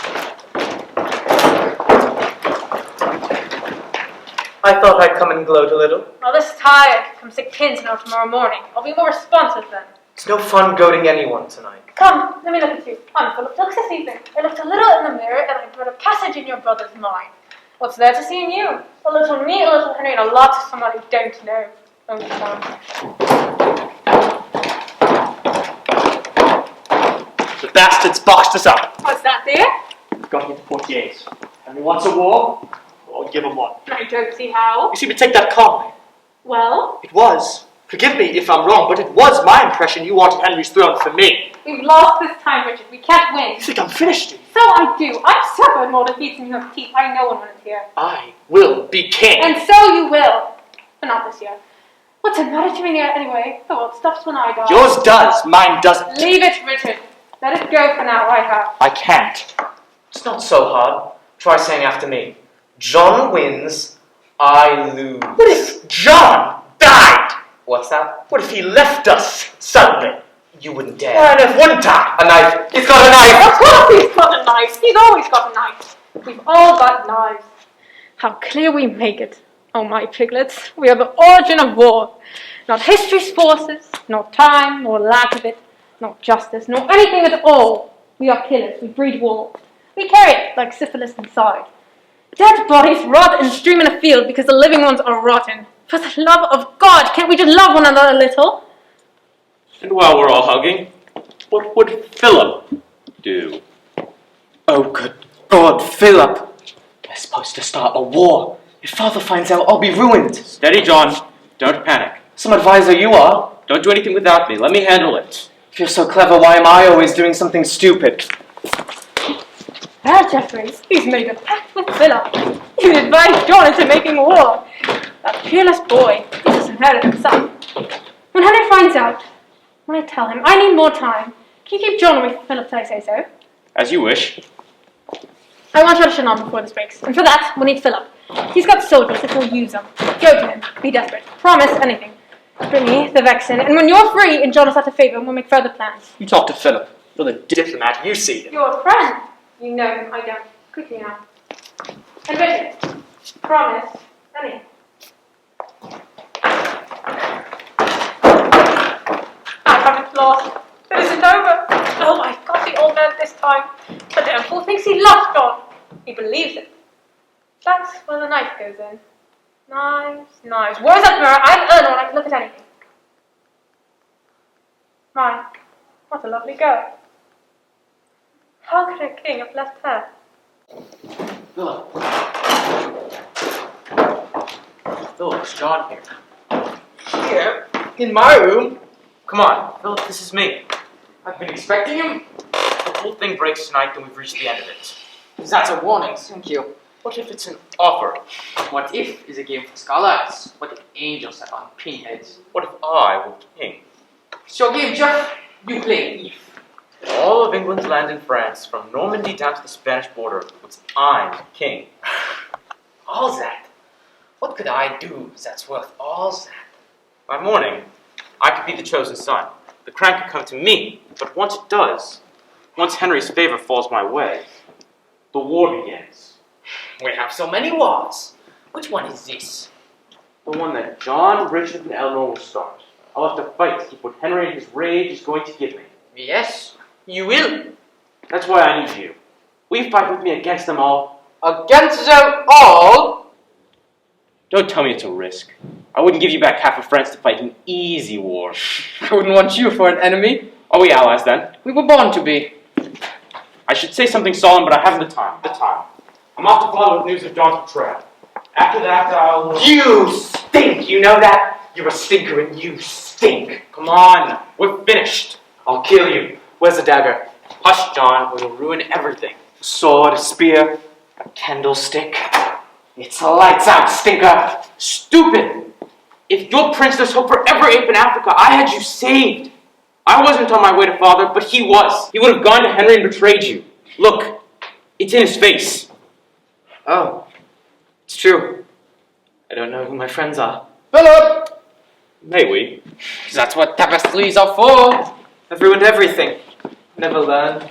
I thought I'd come and gloat a little. Mother's tired. Come sick pins now tomorrow morning. I'll be more responsive then. It's no fun goading anyone tonight. Come, let me look at you. I'm full of looks this evening. I looked a little in the mirror, and I read a passage in your brother's mind. What's there to see in you? A little me, a little Henry, and a lot of someone who don't know. Only one. The bastards boxed us up. What's that, dear? We've got to get to 48. And he wants a war? I'll give him one. I don't see how. You seem to take that calmly. Well? It was. Forgive me if I'm wrong, but it was my impression you wanted Henry's throne for me. We've lost this time, Richard. We can't win. You think I'm finished? So I do. I've suffered more defeats than you have teeth. I know when it's here. I will be king. And so you will. But not this year. What's it matter to me anyway? The world stops when I die. Yours does, mine doesn't. Leave it, Richard. Let it go for now, I have. I can't. It's not so hard. Try saying after me. John wins, I lose. What if John died? What's that? What if he left us suddenly? You wouldn't dare. And if one time. A knife. He's got a knife. Of course he's got a knife. He's always got a knife. We've all got knives. How clear we make it. Oh, my piglets. We are the origin of war. Not history's forces, nor time, nor lack of it, not justice, nor anything at all. We are killers. We breed war. We carry it like syphilis inside. Dead bodies rot and stream in a field because the living ones are rotten. For the love of God, can't we just love one another a little? And while we're all hugging, what would Philip do? Oh, good God, Philip. We're supposed to start a war. If Father finds out, I'll be ruined. Steady, John. Don't panic. Some advisor you are. Don't do anything without me. Let me handle it. If you're so clever, why am I always doing something stupid? Well, Geoffrey, he's made a pact with Philip. He's advised John into making war. That fearless boy, he doesn't hurt himself. When Henry finds out, when I tell him I need more time, can you keep John away from Philip till I say so? As you wish. I want you to Shannon before this breaks, and for that, we need Philip. He's got soldiers if he'll use them. Go to him. Be desperate. Promise anything. Bring me the vaccine, and when you're free and John is out of favour, we'll make further plans. You talk to Philip. You're the diplomat. You see him. You're a friend. You know him. I don't. Quickly now. And Richard, promise anything. I haven't lost. It isn't over. Oh, I got the old man this time. But the fool thinks he lost John. He believes it. That's where the knife goes in. Knives, knives. Where's that mirror? I'm Eleanor and I can look at anything. My, what a lovely girl. How could a king have left her? Philip, it's John here. Here? In my room? Come on, Philip, this is me. I've been expecting him. If the whole thing breaks tonight, then we've reached the end of it. That's a warning, thank you. What if it's an offer? What if is a game for scholars? What if angels have on pinheads? What if I were king? It's your game, Jeff. You play if. All of England's land in France, from Normandy down to the Spanish border, was I'm king. All that? What could I do that's worth all that? By morning, I could be the chosen son. The crown could come to me, but once it does, once Henry's favor falls my way, the war begins. We have so many wars. Which one is this? The one that John, Richard, and Eleanor will start. I'll have to fight to keep what Henry in his rage is going to give me. Yes, you will. That's why I need you. Will you fight with me against them all? Against them all? Don't tell me it's a risk. I wouldn't give you back half of France to fight an easy war. I wouldn't want you for an enemy. Are we allies then? We were born to be. I should say something solemn, but I haven't the time. I'm off to follow with news of John's betrayal. After that, I'll... You stink, you know that? You're a stinker and you stink. Come on, we're finished. I'll kill you. Where's the dagger? Hush, John, or you'll ruin everything. A sword, a spear, a candlestick. It's a lights out, stinker. Stupid! If your prince there's hope for every ape in Africa, I had you saved. I wasn't on my way to father, but he was. He would have gone to Henry and betrayed you. Look, it's in his face. Oh, it's true. I don't know who my friends are. Philip! May we? That's what tapestries are for. I've ruined everything. Never learned.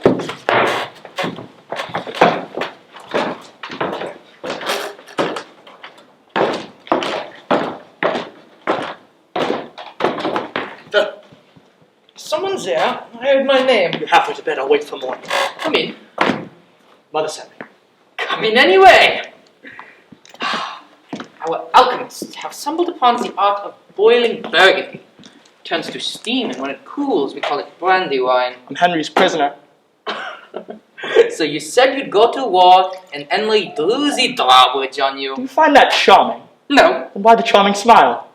Someone's there. I heard my name. You're halfway to bed. I'll wait for morning. Come in. Mother sent me. Come in anyway. Our alchemists have stumbled upon the art of boiling burgundy. It turns to steam, and when it cools, we call it brandy wine. I'm Henry's prisoner. So you said you'd go to war, and Henry drew the drawbridge on you. Do you find that charming? No, Then why the charming smile?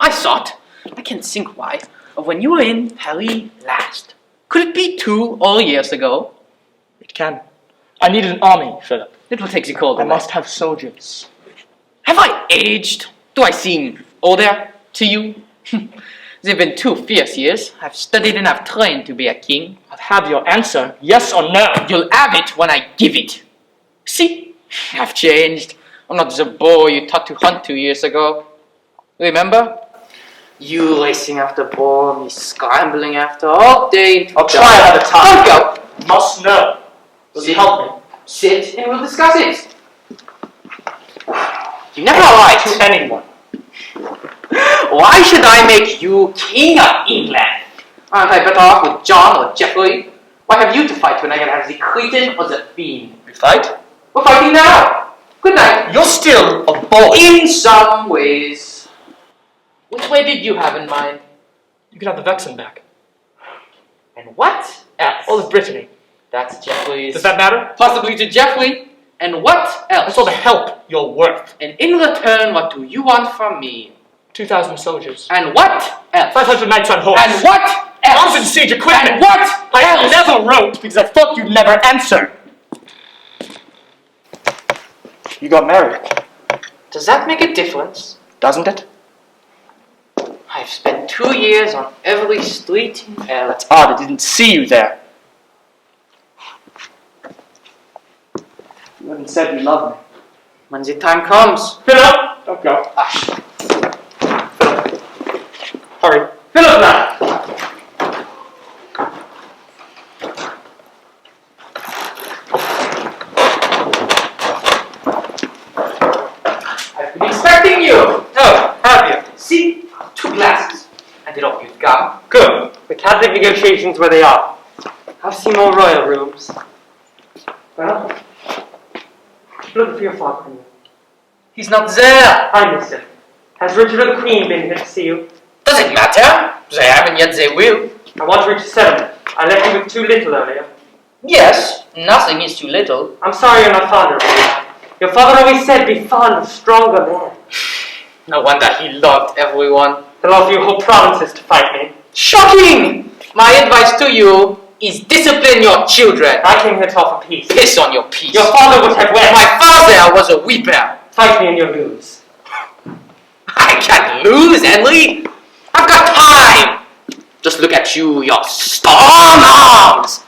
I thought, I can't think why, of when you were in Paris last. Could it be 2 or years ago? It can. I needed an army, Philip. It will take the cold I away. must have soldiers. Have I aged? Do I seem older to you? They've been 2 fierce years. I've studied and I've trained to be a king. I've had your answer, yes or no. You'll have it when I give it. See, I've changed. I'm not the boy you taught to hunt 2 years ago. Remember? You racing after boar, me scrambling after all day. I'll try another time. Don't go. Must know. Will you help me? Sit and we'll discuss it. You never lied To anyone. Why should I make you king of England? Aren't I better off with John or Geoffrey? Why have you to fight when I can have the cretin or the fiend? We fight? We're fighting now. Good night. You're still a boy. In some ways. Which way did you have in mind? You can have the Vexen back. And what else? All of Brittany. That's Geoffrey's. Does that matter? Possibly to Geoffrey. And what else? That's all the help you're worth. And in return, what do you want from me? 2,000 soldiers. And what else? 500 knights on horse. And what else? Arms and siege equipment. And what I else? never wrote because I thought you'd never answer. You got married. Does that make a difference? Doesn't it? I've spent 2 years on every street in Paris. That's odd, I didn't see you there. You haven't said you love me. When the time comes. Philip! Don't go. Hush. Hurry. Philip now! I've been expecting you! Oh, have you? See? 2 glasses. And it off you've come. Good. We can't leave negotiations where they are. I've seen more royal rooms. Well, looking for your father. He's not there! I miss him. Has Richard or the Queen been here to see you? Does it matter? They haven't yet, they will. I want to reach a settlement. I left you with too little earlier. Yes, nothing is too little. I'm sorry you're not fonder of me. Your father always said be fond of stronger men. No wonder he loved everyone. They'll offer you whole provinces to fight me. Shocking! My advice to you is discipline your children. I came here to offer peace. Piss on your peace. Your father would have wept. My father was a weeper. Fight me and you'll lose. I can't lose, Henry. I've got time. Just look at you, your strong arms.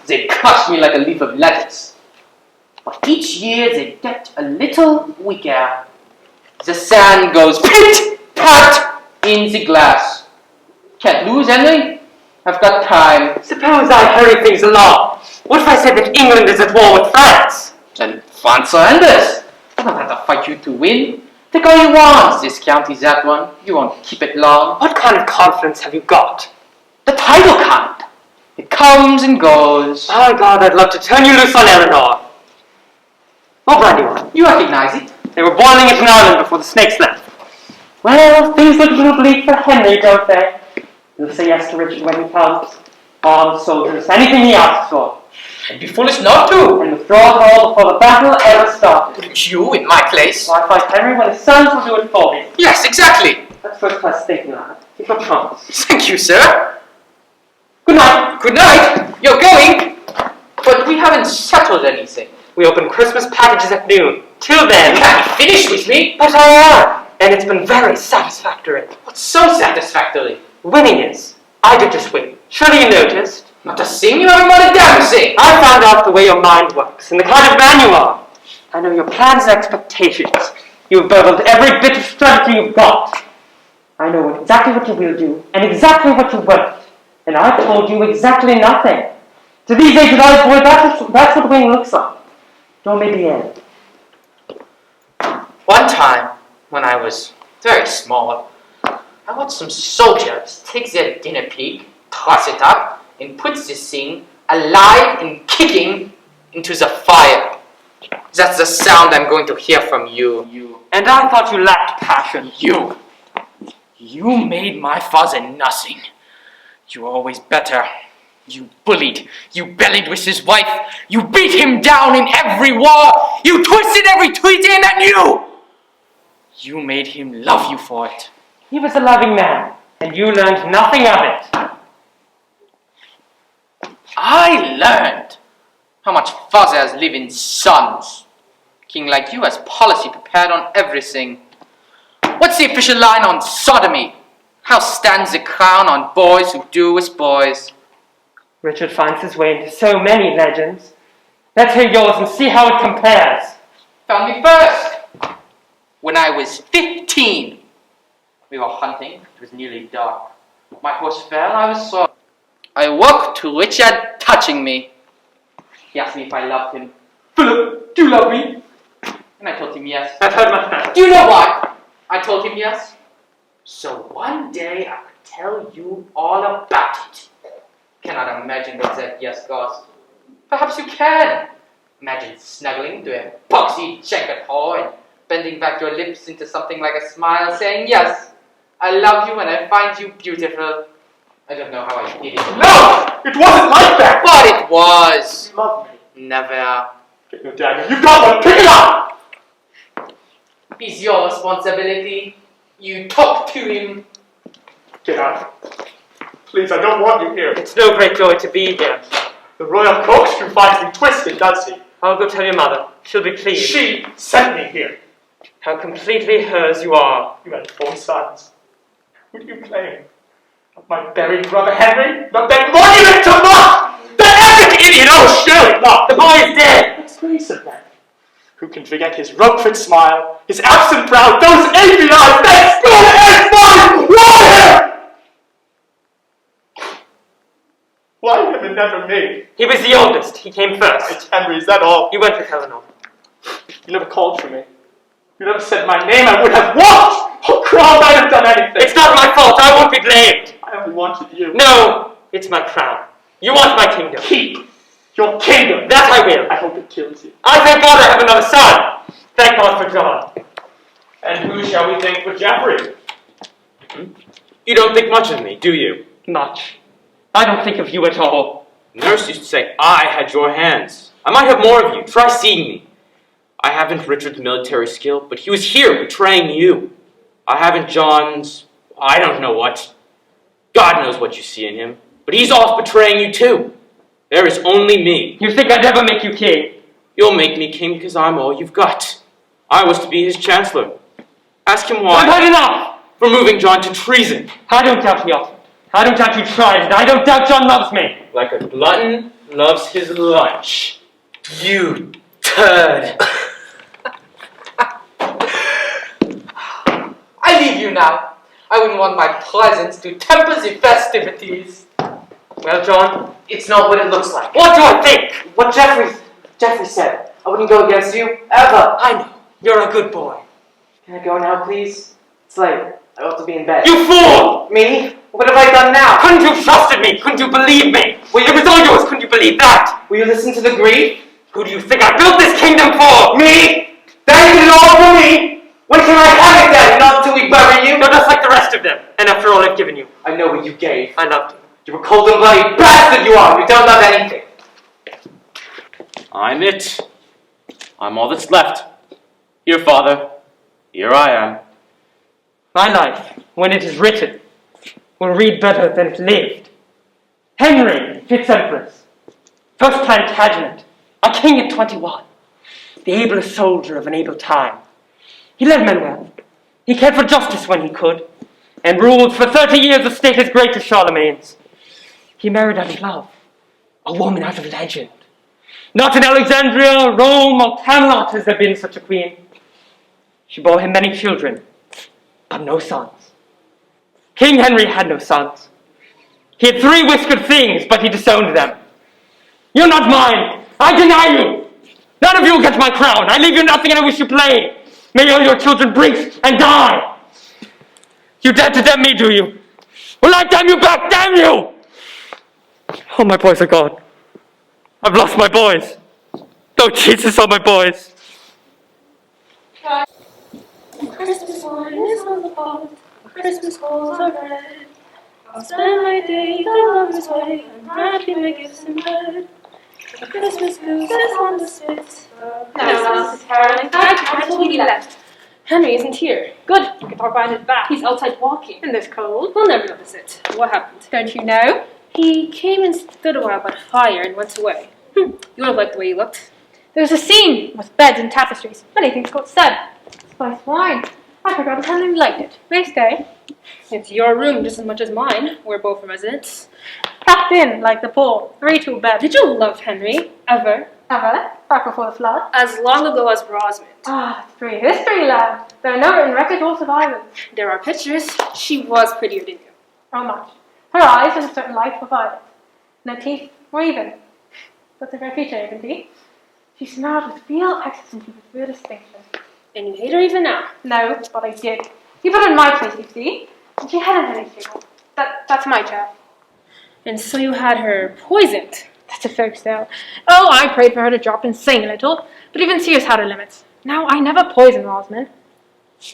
They crush me like a leaf of lettuce. But each year they get a little weaker. The sand goes pit-pat in the glass. Can't lose, Henry. I've got time. Suppose I hurry things along. What if I said that England is at war with France? Then France surrenders. I don't have to fight you to win. Take all you want. This county's that one. You won't keep it long. What kind of confidence have you got? The title kind. It comes and goes. My God, I'd love to turn you loose on Eleanor. More brandy wine. You recognize it? They were boiling it in Ireland before the snakes left. Well, things look a little bleak for Henry, don't they? He'll say yes to Richard when he comes. Armed soldiers, anything he asks for. I'd be foolish not to. And withdraw it all before the battle ever started. Wouldn't you, in my place? Why fight Henry when his sons will do it for me? Yes, exactly. That's first class thinking, lad. Keep your promise. Thank you, sir. Good night. Good night. You're going. But we haven't settled anything. We open Christmas packages at noon. Till then... You can't be finished with me. But I am. And it's been very satisfactory. What's so satisfactory? Winning is. I did just win. Surely you noticed. Not to sing, you haven't got a damn thing. I found out the way your mind works and the kind of man you are. I know your plans and expectations. You've burgled every bit of strategy you've got. I know exactly what you will do and exactly what you won't. And I've told you exactly nothing. To these aged eyes, boy, that's what winning looks like. Don't make the end. One time, when I was very small, I watched some soldiers take their dinner pig, toss it up, and put this thing, alive and kicking, into the fire. That's the sound I'm going to hear from you. And I thought you lacked passion. You made my father nothing. You were always better. You bullied. You bellied with his wife. You beat him down in every war. You twisted every tweet in at you. You made him love you for it. He was a loving man, and you learned nothing of it. I learned how much fathers live in sons. King like you has policy prepared on everything. What's the official line on sodomy? How stands the crown on boys who do as boys? Richard finds his way into so many legends. Let's hear yours and see how it compares. Found me first. When I was 15, we were hunting. It was nearly dark. My horse fell. I was sore. I woke to Richard touching me. He asked me if I loved him. Philip, do you love me? And I told him yes. I've heard my friend. Do you know why? I told him yes. So one day I could tell you all about it. Cannot imagine what that yes cost. Perhaps you can. Imagine snuggling to a boxy jacket hole and bending back your lips into something like a smile, saying, yes, I love you and I find you beautiful. I don't know how I did it. No! It wasn't like that! But it was. You love me. Never. Get your dagger. You've got one! Pick it up! It's your responsibility. You talk to him. Get out. Please, I don't want you here. It's no great joy to be here. The royal corkscrew finds me twisted, does he? I'll go tell your mother. She'll be pleased. She sent me here. How completely hers you are. You had 4 sons. Who do you claim? Not my buried brother Henry? Not that monument to mock! That epic idiot! Oh, surely not! The boy is dead! Let's face it, then. Who can forget his Rockford smile, his absent brow, those aching eyes, that stone and mine? Why him and never me? He was the oldest. He came first. It's Henry, is that all? You went with Eleanor. You never called for me. You never said my name, I would have walked! Oh, Crown, I have done anything! It's not my fault. I won't be blamed. I only wanted you. No, it's my crown. You want my kingdom. Keep your kingdom! That I will. I hope it kills you. I thank God I have another son. Thank God for John. And who shall we thank for Geoffrey? You don't think much of me, do you? Much. I don't think of you at all. Nurse used to say I had your hands. I might have more of you. Try seeing me. I haven't Richard's military skill, but he was here betraying you. I haven't John's, I don't know what. God knows what you see in him, but he's off betraying you too. There is only me. You think I'd ever make you king? You'll make me king because I'm all you've got. I was to be his chancellor. Ask him why. I've had enough! For moving John to treason. I don't doubt he offered. I don't doubt you tried, and I don't doubt John loves me. Like a glutton loves his lunch. You turd. I leave you now. I wouldn't want my presence to temper the festivities. Well, John, It's not what it looks like. what do I think? What Geoffrey said. I wouldn't go against you, ever. I know. You're a good boy. Can I go now, please? It's late. I ought to be in bed. You fool! Me? What have I done now? Couldn't you trusted me? Couldn't you believe me? It was all yours. Couldn't you believe that? Will you listen to the grief? Who do you think I built this kingdom for? Me? That is it all for me? When can I have it then? Not till we bury you? You're just like the rest of them. And after all I've given you, I know what you gave. I loved you. You're a cold and bloody bastard you are. You don't love anything. I'm it. I'm all that's left. Here, Father. Here I am. My life, when it is written, will read better than it lived. Henry, Fitz-Empress, first Plantagenet, a king at 21, the ablest soldier of an able time. He led men well. He cared for justice when he could, and ruled for 30 years a state as great as Charlemagne's. He married out of love, a woman out of legend. Not in Alexandria, Rome, or Camelot has there been such a queen. She bore him many children, but no sons. King Henry had no sons. He had 3 whiskered things, but he disowned them. You're not mine. I deny you. None of you will get my crown. I leave you nothing and I wish you plain. May all your children breathe and die. You dare to damn me, do you? Well, I damn you back, damn you! Oh, my boys are gone. I've lost my boys. Oh, Jesus, all my boys. Christmas wine is on the pot, Christmas balls are red. I'll spend my day the lover's way, and wrapping my gifts in bed. The Christmas goose is on the spit. No, Mrs. Caroline, I told you he left. Henry isn't here. Good, you can talk behind his back. He's outside walking. In this cold. We'll never notice it. What happened? Don't you know? He came and stood a while by the fire and went away. You would have liked the way he looked. There was a scene with beds and tapestries. Many things got said. Spiced wine. I forgot to tell him he liked it. May I stay? It's your room just as much as mine. We're both residents. Packed in like the poor. 3-2 bed. Did you love Henry? Ever? Ever? Back before the flood? As long ago as Rosamond. Ah, it's prehistory, lad. There are no written records or survivors. There are pictures. She was prettier than you. How much? Her eyes in a certain light were violet. No teeth were even. But the very feature, even teeth. She smiled with real accents and with real distinction. And you hate her even now. No, but I did. You put her in my place, you see. And she hadn't any sugar. That's my chair. And so you had her poisoned. That's a folk tale. Oh, I prayed for her to drop and sing a little, but even tears had her limits. Now, I never poison Rosamond.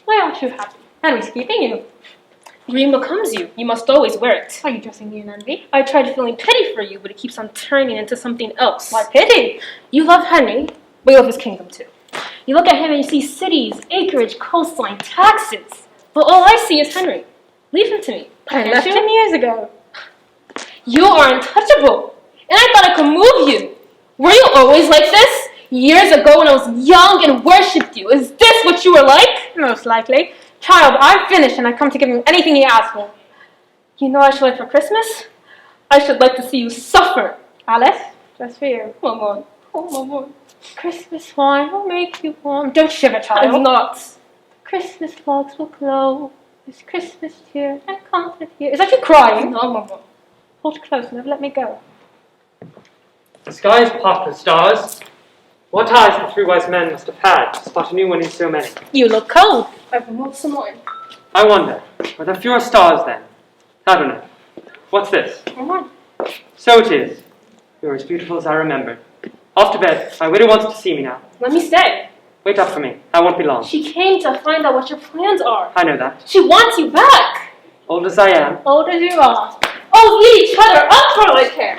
Why aren't you happy? Henry's keeping you. Green becomes you. You must always wear it. Are you dressing me in envy? I tried feeling pity for you, but it keeps on turning into something else. Why pity? You love Henry, but you love his kingdom too. You look at him and you see cities, acreage, coastline, taxes. But all I see is Henry. Leave him to me. I Can't left you? him years ago. You are untouchable. And I thought I could move you. Were you always like this? Years ago when I was young and worshipped you. Is this what you were like? Most likely. Child, I'm finished and I come to give him anything he asks for. You know what I should like for Christmas? I should like to see you suffer. Alice, just for you. Mama. Oh, Mama. Christmas wine will make you warm. Don't shiver, child. I'm not. Christmas logs will glow. This Christmas cheer and comfort here. Is that you crying? No, Mama. Hold close, never let me go. The sky is popped with stars. What eyes the 3 wise men must have had to spot a new one in so many. You look cold. I've removed some more. I wonder, are there fewer stars then? I don't know. What's this? So it is. You're as beautiful as I remembered. Off to bed. My widow wants to see me now. Let me stay. Wait up for me. I won't be long. She came to find out what your plans are. I know that. She wants you back. Old as I am. Old as you are. Oh, eat each other up for all I care.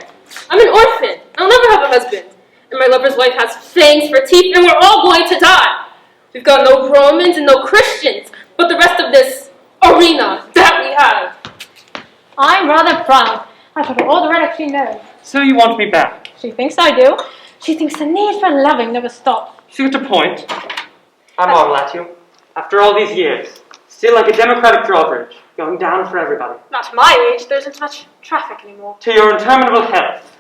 I'm an orphan. I'll never have a husband. And my lover's wife has fangs for teeth, and we're all going to die. We've got no Romans and no Christians, but the rest of this arena that we have. I'm rather proud. I put her all the rhetoric she knows. So you want me back? She thinks I do. She thinks the need for loving never stops. See what the point? I marvel at you. After all these years, still like a democratic drawbridge, going down for everybody. Not to my age, there isn't much traffic anymore. To your interminable health.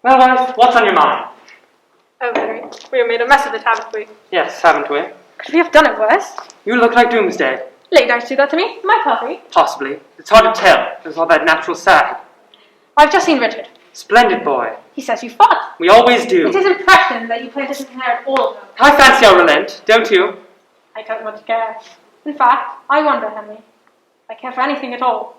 Well, wife, what's on your mind? Oh, Henry, we have made a mess of it, haven't we? Yes, haven't we? Could we have done it worse? You look like Doomsday. Lady Dice do that to me? My puppy. Possibly. It's hard to tell. There's all that natural side. I've just seen Richard. Splendid boy. He says you fought. We always do. It's his impression that you plan to inherit all of them. I fancy I'll relent, don't you? I don't want to care. In fact, I wonder, Henry, if I care for anything at all.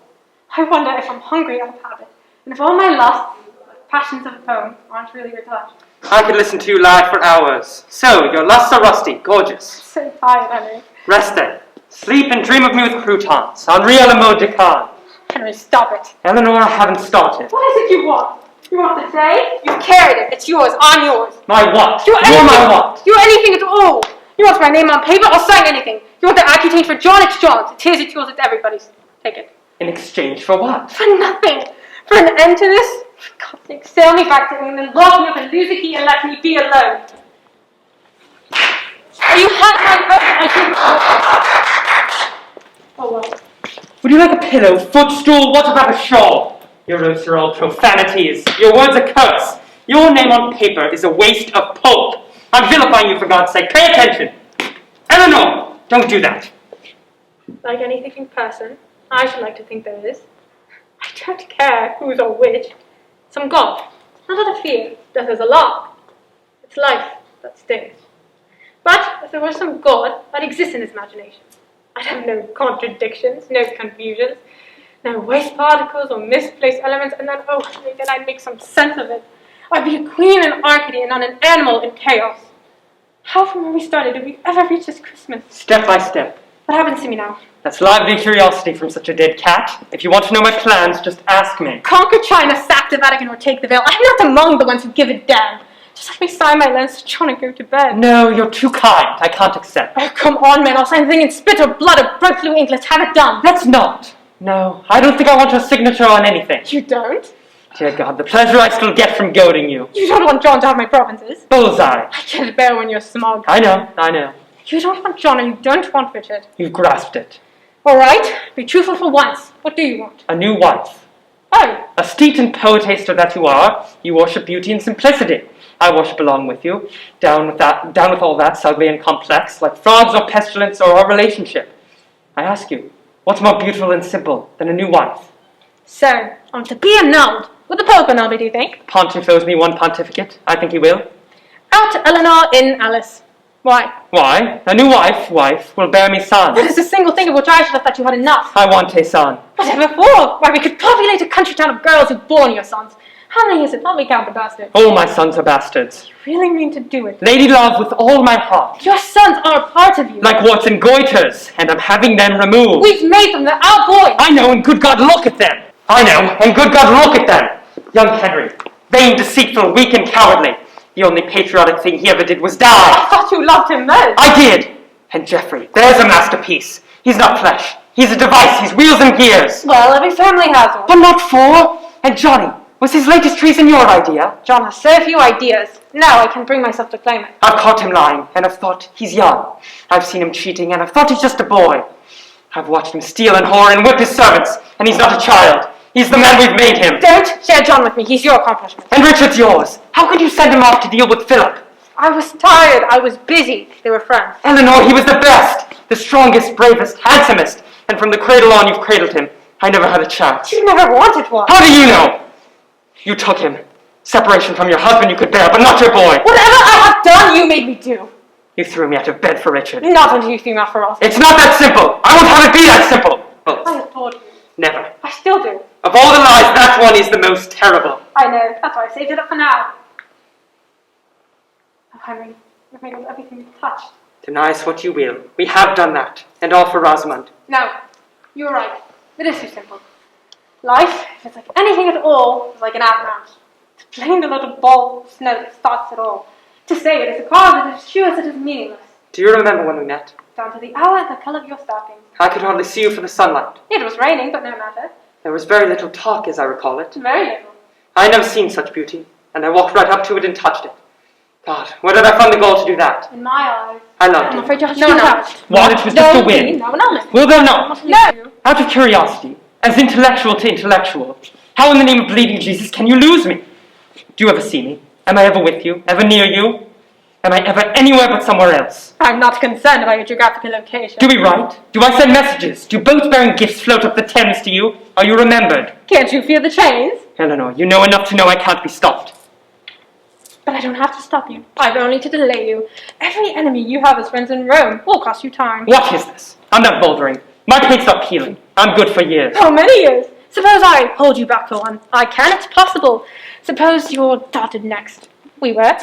I wonder if I'm hungry out of habit, and if all my lusts, like passions of a poem, aren't really retouched. I could listen to you lie for hours. So, your lusts are rusty, gorgeous. So tired, Henry. Rest then. Sleep and dream of me with croutons. Henri a la mode de Kane. Henry, stop it. Eleanor, I haven't started. What is it you want? You want the day? You've carried it. It's yours. I'm yours. My what? You're my what? You're anything at all. You want my name on paper? I'll sign anything. You want the accutane for John? It's John's. It's his, it's yours, it's everybody's. Take it. In exchange for what? For nothing. For an end to this? For God's sake, sail me back to England, lock me up and lose the key and let me be alone. You had my vote. I didn't. Oh well. Would you like a pillow, footstool? What about a shawl? Your oaths are all profanities. Your words a curse. Your name on paper is a waste of pulp. I'm vilifying you, for God's sake. Pay attention. Eleanor, don't do that. Like any thinking person, I should like to think there is. I don't care who's or which. Some God. Not out of fear. Death is a law. It's life that stings. But if there was some God, I'd exist in his imagination. I'd have no contradictions, no confusions, no waste particles or misplaced elements, and then I'd make some sense of it. I'd be a queen in Arcady and not an animal in chaos. How from where we started did we ever reach this Christmas? Step by step. What happens to me now? That's lively curiosity from such a dead cat. If you want to know my plans, just ask me. Conquer China, sack the Vatican, or take the veil. I'm not among the ones who give a damn. Just let me sign my lens to John and go to bed. No, you're too kind. I can't accept. Oh, come on, man. I'll sign the thing in spit or blood or bright blue ink. Let's have it done. Let's not. No, I don't think I want your signature on anything. You don't? Dear God, the pleasure I still get from goading you. You don't want John to have my provinces. Bullseye. I can't bear when you're smug. I know. You don't want John and you don't want Richard. You've grasped it. All right, be truthful for once. What do you want? A new wife. Oh. A steeped and poetaster that you are, you worship beauty and simplicity. I worship along with you, down with all that ugly and complex, like frogs or pestilence or our relationship. I ask you, what's more beautiful and simple than a new wife? So, I'm to be annulled. Would the Pope annul me, do you think? Pontiff owes me one pontificate. I think he will. Out Eleanor in Alais. Why? Why? A new wife will bear me sons. There's a single thing of which I should have thought you had enough. I want a son. Whatever for? Why, we could populate a country town of girls who've borne your sons. How many is it? Let me count the bastards. All my sons are bastards. You really mean to do it? Lady love, with all my heart. Your sons are a part of you. Like warts and goiters, and I'm having them removed. We've made them. They're our boys. I know, and good God, look at them. I know, and good God, look at them. Young Henry, vain, deceitful, weak, and cowardly. The only patriotic thing he ever did was die. I thought you loved him most. I did. And Geoffrey, there's a masterpiece. He's not flesh. He's a device. He's wheels and gears. Well, every family has one. But not four. And Johnny, was his latest treason your idea? John has so few ideas. Now I can bring myself to claim it. I've caught him lying, and I've thought he's young. I've seen him cheating, and I've thought he's just a boy. I've watched him steal and whore and whip his servants, and he's not a child. He's the man we've made him. Don't share John with me. He's your accomplishment. And Richard's yours. How could you send him off to deal with Philip? I was tired. I was busy. They were friends. Eleanor, he was the best, the strongest, bravest, handsomest. And from the cradle on, you've cradled him. I never had a chance. You never wanted one. How do you know? You took him. Separation from your husband you could bear, but not your boy. Whatever I have done, you made me do. You threw me out of bed for Richard. Not until you threw me out for us. It's not that simple. I won't have it be that simple. I adored you. Never. I still do. Of all the lies, that one is the most terrible. I know. That's why I saved it up for now. Oh, Henry, you've made us everything we've touched. Deny us what you will. We have done that. And all for Rosamond. No, you're right. It is too simple. Life, if it's like anything at all, is like an avalanche. To blame the little ball of snow that starts it all. To say it is a cause that is true as it is meaningless. Do you remember when we met? Down to the hour and the colour of your stockings. I could hardly see you for the sunlight. It was raining, but no matter. There was very little talk, as I recall it. Very little. I had never seen such beauty, and I walked right up to it and touched it. God, where did I find the gall to do that? In my eyes. I loved I'm it. afraid you have to do that. What? It was just a whim. No, no. Will there not? No. Out of curiosity, as intellectual to intellectual, how in the name of bleeding Jesus can you lose me? Do you ever see me? Am I ever with you? Ever near you? Am I ever anywhere but somewhere else? I'm not concerned about your geographical location. Do we write? Do I send messages? Do boats bearing gifts float up the Thames to you? Are you remembered? Can't you feel the chains? Eleanor, you know enough to know I can't be stopped. But I don't have to stop you. I've only to delay you. Every enemy you have as friends in Rome will cost you time. What is this? I'm not bouldering. My paint's not peeling. I'm good for years. How many years? Suppose I hold you back for one. I can, it's possible. Suppose you're dotted next. We were.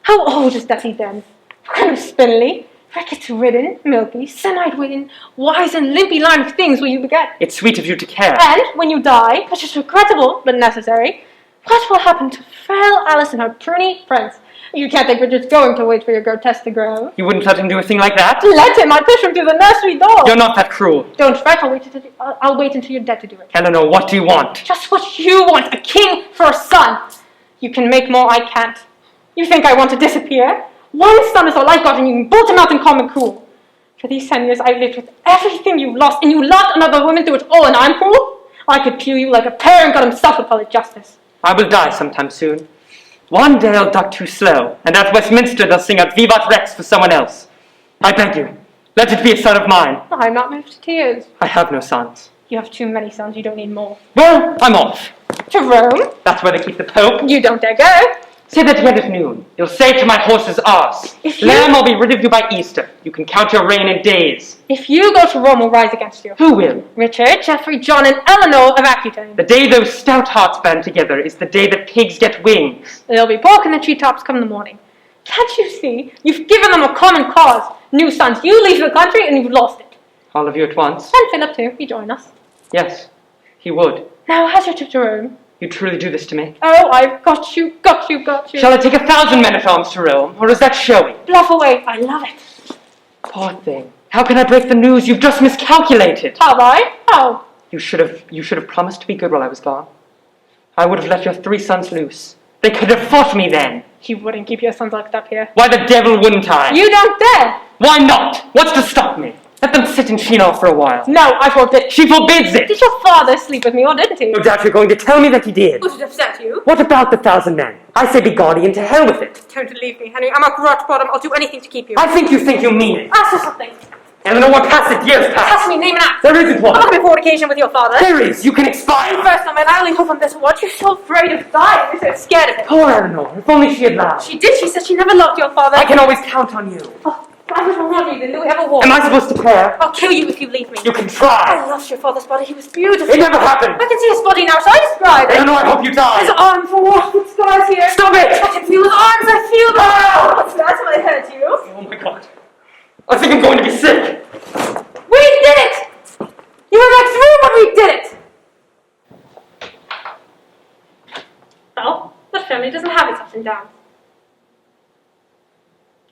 How old is Bessie then? Kind of spindly, rickets-ridden, milky, semi-witted, wise and limpy line of things will you beget. It's sweet of you to care. And when you die, which is regrettable but necessary, what will happen to frail Alice and her puny prince? You can't think we're just going to wait for your grotesque to grow. You wouldn't let him do a thing like that? Let him! I push him through the nursery door! You're not that cruel. Don't fret, I'll wait until you're dead to do it. Eleanor, what do you want? Just what you want, a king for a son. You can make more, I can't. You think I want to disappear? One son is all I've got and you can bolt him out and call me cruel. For these 10 years I've lived with everything you've lost, and you loved another woman through it all, and I'm cruel? I could kill you like a parent God himself would call it justice. I will die sometime soon. One day I'll duck too slow, and at Westminster they'll sing out Vivat Rex for someone else. I beg you, let it be a son of mine. I'm not moved to tears. I have no sons. You have too many sons, you don't need more. Well, I'm off. To Rome? That's where they keep the Pope. You don't dare go. Say that again at noon. You'll say to my horse's arse, Lamb, I'll be rid of you by Easter. You can count your reign in days. If you go to Rome, we'll rise against you. Who will? Richard, Geoffrey, John, and Eleanor of Aquitaine. The day those stout hearts band together is the day that pigs get wings. There'll be pork in the treetops come the morning. Can't you see? You've given them a common cause. New sons, you leave the country and you've lost it. All of you at once? And Philip too, he join us. Yes, he would. Now, how's your trip to Rome? You truly do this to me? Oh, I've got you. Shall I take 1,000 men-at-arms to Rome, or is that showy? Bluff away, I love it. Poor thing. How can I break the news? You've just miscalculated. Have I? How? You should have promised to be good while I was gone. I would have let your 3 sons loose. They could have fought me then. You wouldn't keep your sons locked up here. Why the devil wouldn't I? You don't dare! Why not? What's to stop me? Let them sit in Shinar for a while. No, I forbid. She forbids it! Did your father sleep with me, or didn't he? No doubt you're going to tell me that he did. Would it upset you? What about the 1,000 men? I say be gaudy and to hell with it. Don't leave me, Henry. I'm a grudge bottom. I'll do anything to keep you. I think you mean it. Ask for something. Eleanor, what past it? Years past. Ask me, name and act. There isn't one. I'm not before occasion with your father. There is. You can expire. First, man, I only hope on this one. You're so afraid of dying. You're so scared of it. Poor Eleanor. If only she had lied. She did. She said she never loved your father. I can always count on you. Oh, I was more lovely than we ever was. Am I supposed to care? I'll kill you if you leave me. You can try. I loved your father's body. He was beautiful. It never happened. I can see his body now, so I describe it. Eleanor, I hope you die. His arms are washed with scars here. Stop it! I can feel his arms. I feel them. Oh, what's that? Somebody hurt you. Oh my God. I think I'm going to be sick. We did it! You were next room when we did it! Well, what family doesn't have its ups and downs?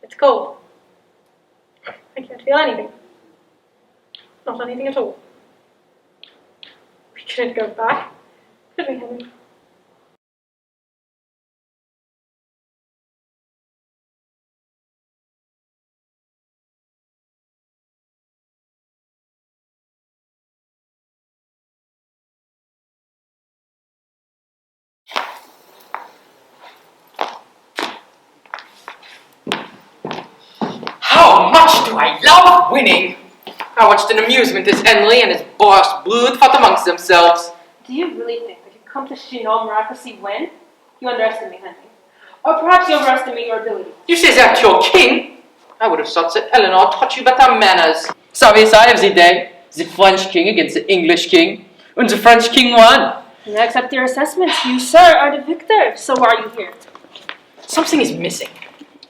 It's cold. I can't feel anything. Not anything at all. We couldn't go back, could we, Henry? How much do I love winning! How much an amusement is Henry and his boss brood fought amongst themselves. Do you really think that you come to Shinar miraculously win? You underestimate Henry. Or perhaps you overestimate your ability. You say that to your king? I would have thought that Eleanor taught you better manners. Savez-vous the day? The French king against the English king. And the French king won. And I accept your assessments. You, sir, are the victor. So why are you here? Something is missing.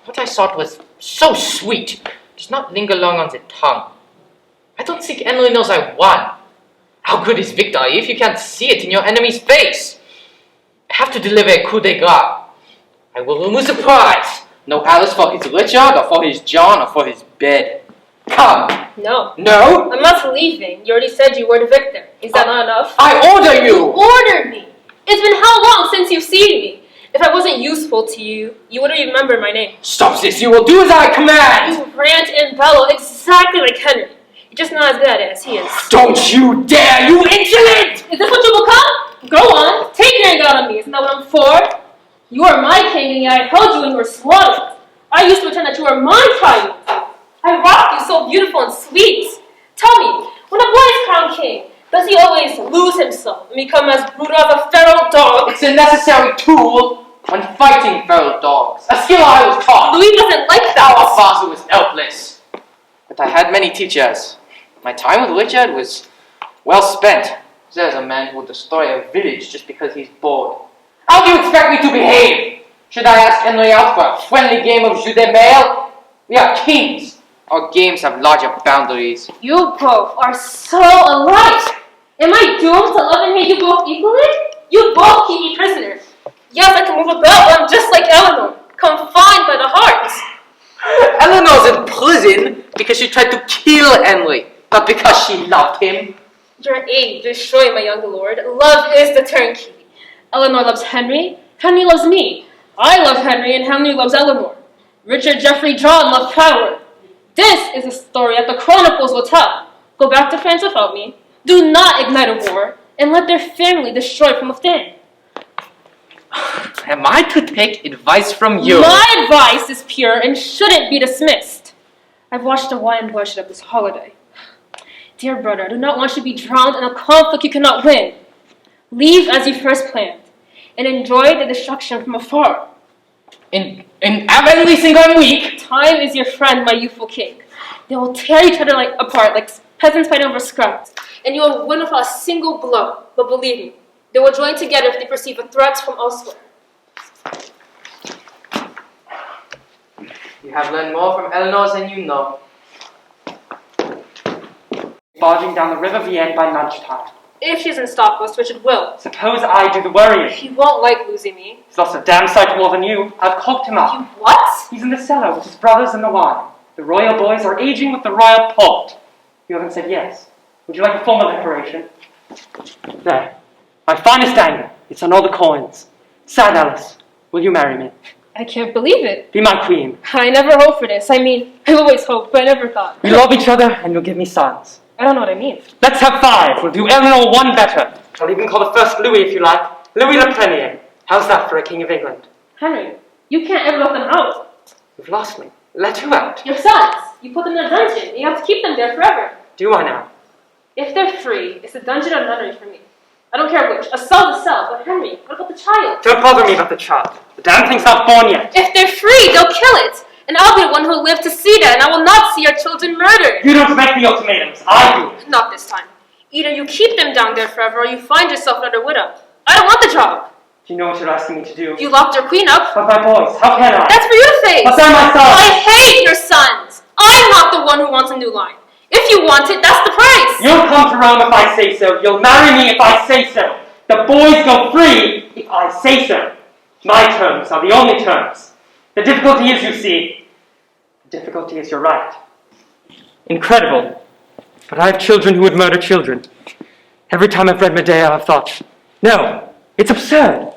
What I thought was so sweet does not linger long on the tongue. I don't think Henry knows I won. How good is victory if you can't see it in your enemy's face? I have to deliver a coup de grace. I will remove the prize. No Alice for his Richard, or for his John, or for his bed. Come. No. No? I'm not leaving. You already said you were the victor. Is that not enough? I order you! Ordered me! It's been how long since you've seen me? If I wasn't useful to you, you wouldn't remember my name. Stop this! You will do as I command! You rant and bellow exactly like Henry. You're just not as good at it as he is. Don't you dare, you insolent! Is this what you become? Go on, take your anger out on me. Isn't that what I'm for? You are my king, and yet I held you and you were slaughtered. I used to were my child. I rocked you so beautiful and sweet. Tell me, when a boy is crowned king, does he always lose himself and become as brutal as a feral dog? It's a necessary tool when fighting feral dogs. A skill I was taught. Louis doesn't like that. Our father was helpless. But I had many teachers. My time with Richard was well spent. There's a man who will destroy a village just because he's bored. How do you expect me to behave? Should I ask Henry out for a friendly game of jeu de mail? We are kings. Our games have larger boundaries. You both are so alike. Am I doomed to love and hate you both equally? You both keep me prisoner. Yes, I can move about, but I'm just like Eleanor, confined by the heart. Eleanor's in prison because she tried to kill Henry, not because she loved him. Your aid destroy my young lord. Love is the turnkey. Eleanor loves Henry. Henry loves me. I love Henry, and Henry loves Eleanor. Richard, Geoffrey, John love power. This is a story that the chronicles will tell. Go back to France without me. Do not ignite a war, and let their family destroy from within. Am I to take advice from you? My advice is pure and shouldn't be dismissed. I've watched the wine bloodshed of this holiday. Dear brother, I do not want you to be drowned in a conflict you cannot win. Leave as you first planned, and enjoy the destruction from afar. In every single week? Time is your friend, my youthful king. They will tear each other apart like peasants fighting over scraps, and you will win without a single blow. But believe me, they will join together if they perceive a threat from elsewhere. You have learned more from Eleanor than you know. Barging down the River Vienne by lunchtime. If she doesn't stop us, Richard will. Suppose I do the worrying. He won't like losing me. He's lost a damn sight more than you. I've cocked him up. You what? He's in the cellar with his brothers and the wine. The royal boys are aging with the royal port. You haven't said yes. Would you like a formal declaration? There. My finest anger. It's on all the coins. Sad Alice, will you marry me? I can't believe it. Be my queen. I never hoped for this. I mean, I always hoped, but I never thought. We love each other and you'll give me sons. I don't know what I mean. Let's have 5. We'll do Eleanor 1 better. I'll even call the first Louis if you like. Louis le Premier. How's that for a king of England? Henry, you can't ever let them out. You've lost me. Let who out? Your sons. You put them in a dungeon, and you have to keep them there forever. Do I now? If they're free, it's a dungeon or nunnery for me. I don't care which. A cell's a cell. But Henry, what about the child? Don't bother me about the child. The damn thing's not born yet. If they're free, they'll kill it. And I'll be the one who'll live to see that, and I will not see our children murdered. You don't make the ultimatums. I do. Not this time. Either you keep them down there forever, or you find yourself another widow. I don't want the job. Do you know what you're asking me to do? You locked your queen up. But my boys, how can I? That's for you to face. But they're my sons. I hate your sons. I'm not the one who wants a new line. If you want it, that's the price. You'll come to Rome if I say so. You'll marry me if I say so. The boys go free if I say so. My terms are the only terms. The difficulty is, you see, the difficulty is you're right. Incredible. But I have children who would murder children. Every time I've read Medea, I've thought, no, it's absurd.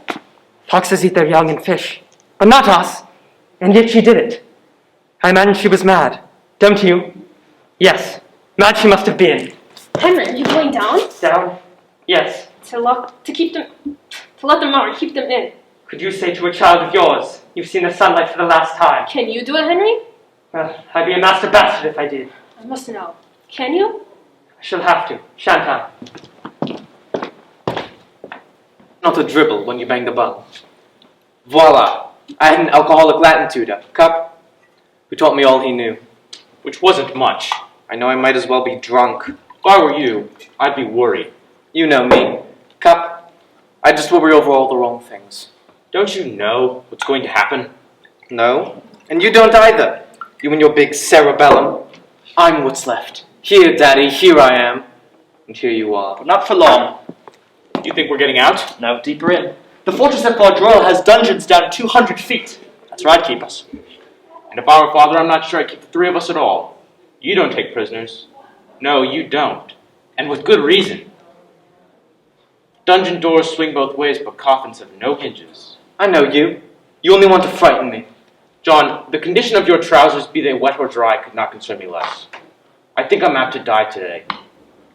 Foxes eat their young and fish, but not us. And yet she did it. I imagine she was mad. Don't you? Yes, mad she must have been. Henry, are you going down? Down? Yes. To let them out or keep them in. Could you say to a child of yours, you've seen the sunlight for the last time? Can you do it, Henry? Well, I'd be a master bastard if I did. I must know. Can you? I shall have to, shan't I? Not to dribble when you bang the bell. Voila! I had an alcoholic Latin tutor, Cup, who taught me all he knew. Which wasn't much. I know I might as well be drunk. If I were you, I'd be worried. You know me. Cup, I just worry over all the wrong things. Don't you know what's going to happen? No. And you don't either. You and your big cerebellum. I'm what's left. Here, Daddy, here I am. And here you are. But not for long. You think we're getting out? No, deeper in. The fortress at Vaudreuil has dungeons down to 200 feet. That's where I'd keep us. And if I were father, I'm not sure I'd keep the 3 of us at all. You don't take prisoners. No, you don't. And with good reason. Dungeon doors swing both ways, but coffins have no hinges. I know you. You only want to frighten me. John, the condition of your trousers, be they wet or dry, could not concern me less. I think I'm apt to die today.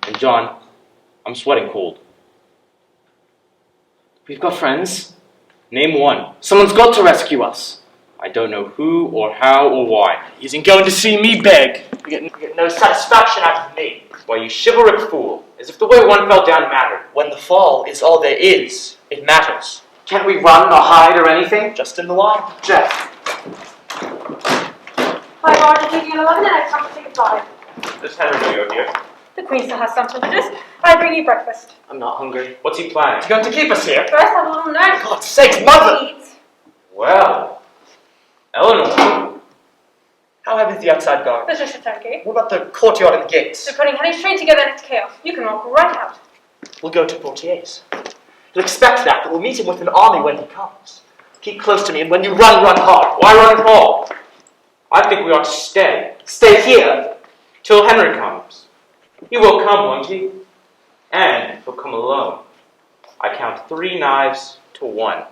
And John, I'm sweating cold. We've got friends. Name one. Someone's got to rescue us. I don't know who or how or why. He isn't going to see me beg. You get no satisfaction out of me. Why, you chivalric fool, as if the way one fell down mattered. When the fall is all there is, it matters. Can't we run or hide or anything? Just in the line. Jeff. Hi, Marge, did you 11 and I've come to say goodbye. Does Henry know you're here? The Queen still has some privileges. I bring you breakfast. I'm not hungry. What's he planning? He's going to keep us here. First, have a little nurse. For God's sake, mother! Eat. Well, Eleanor. How heavy is the outside guard? There's just a turkey. What about the courtyard and the gates? They're putting Henry's train together and it's chaos. You can walk right out. We'll go to Portier's. He'll expect that, but we'll meet him with an army when he comes. Keep close to me, and when you run, run hard. Why run at all? I think we ought to stay. Stay here. Till Henry comes. He will come, won't he? And he'll come alone. I count 3 knives to 1.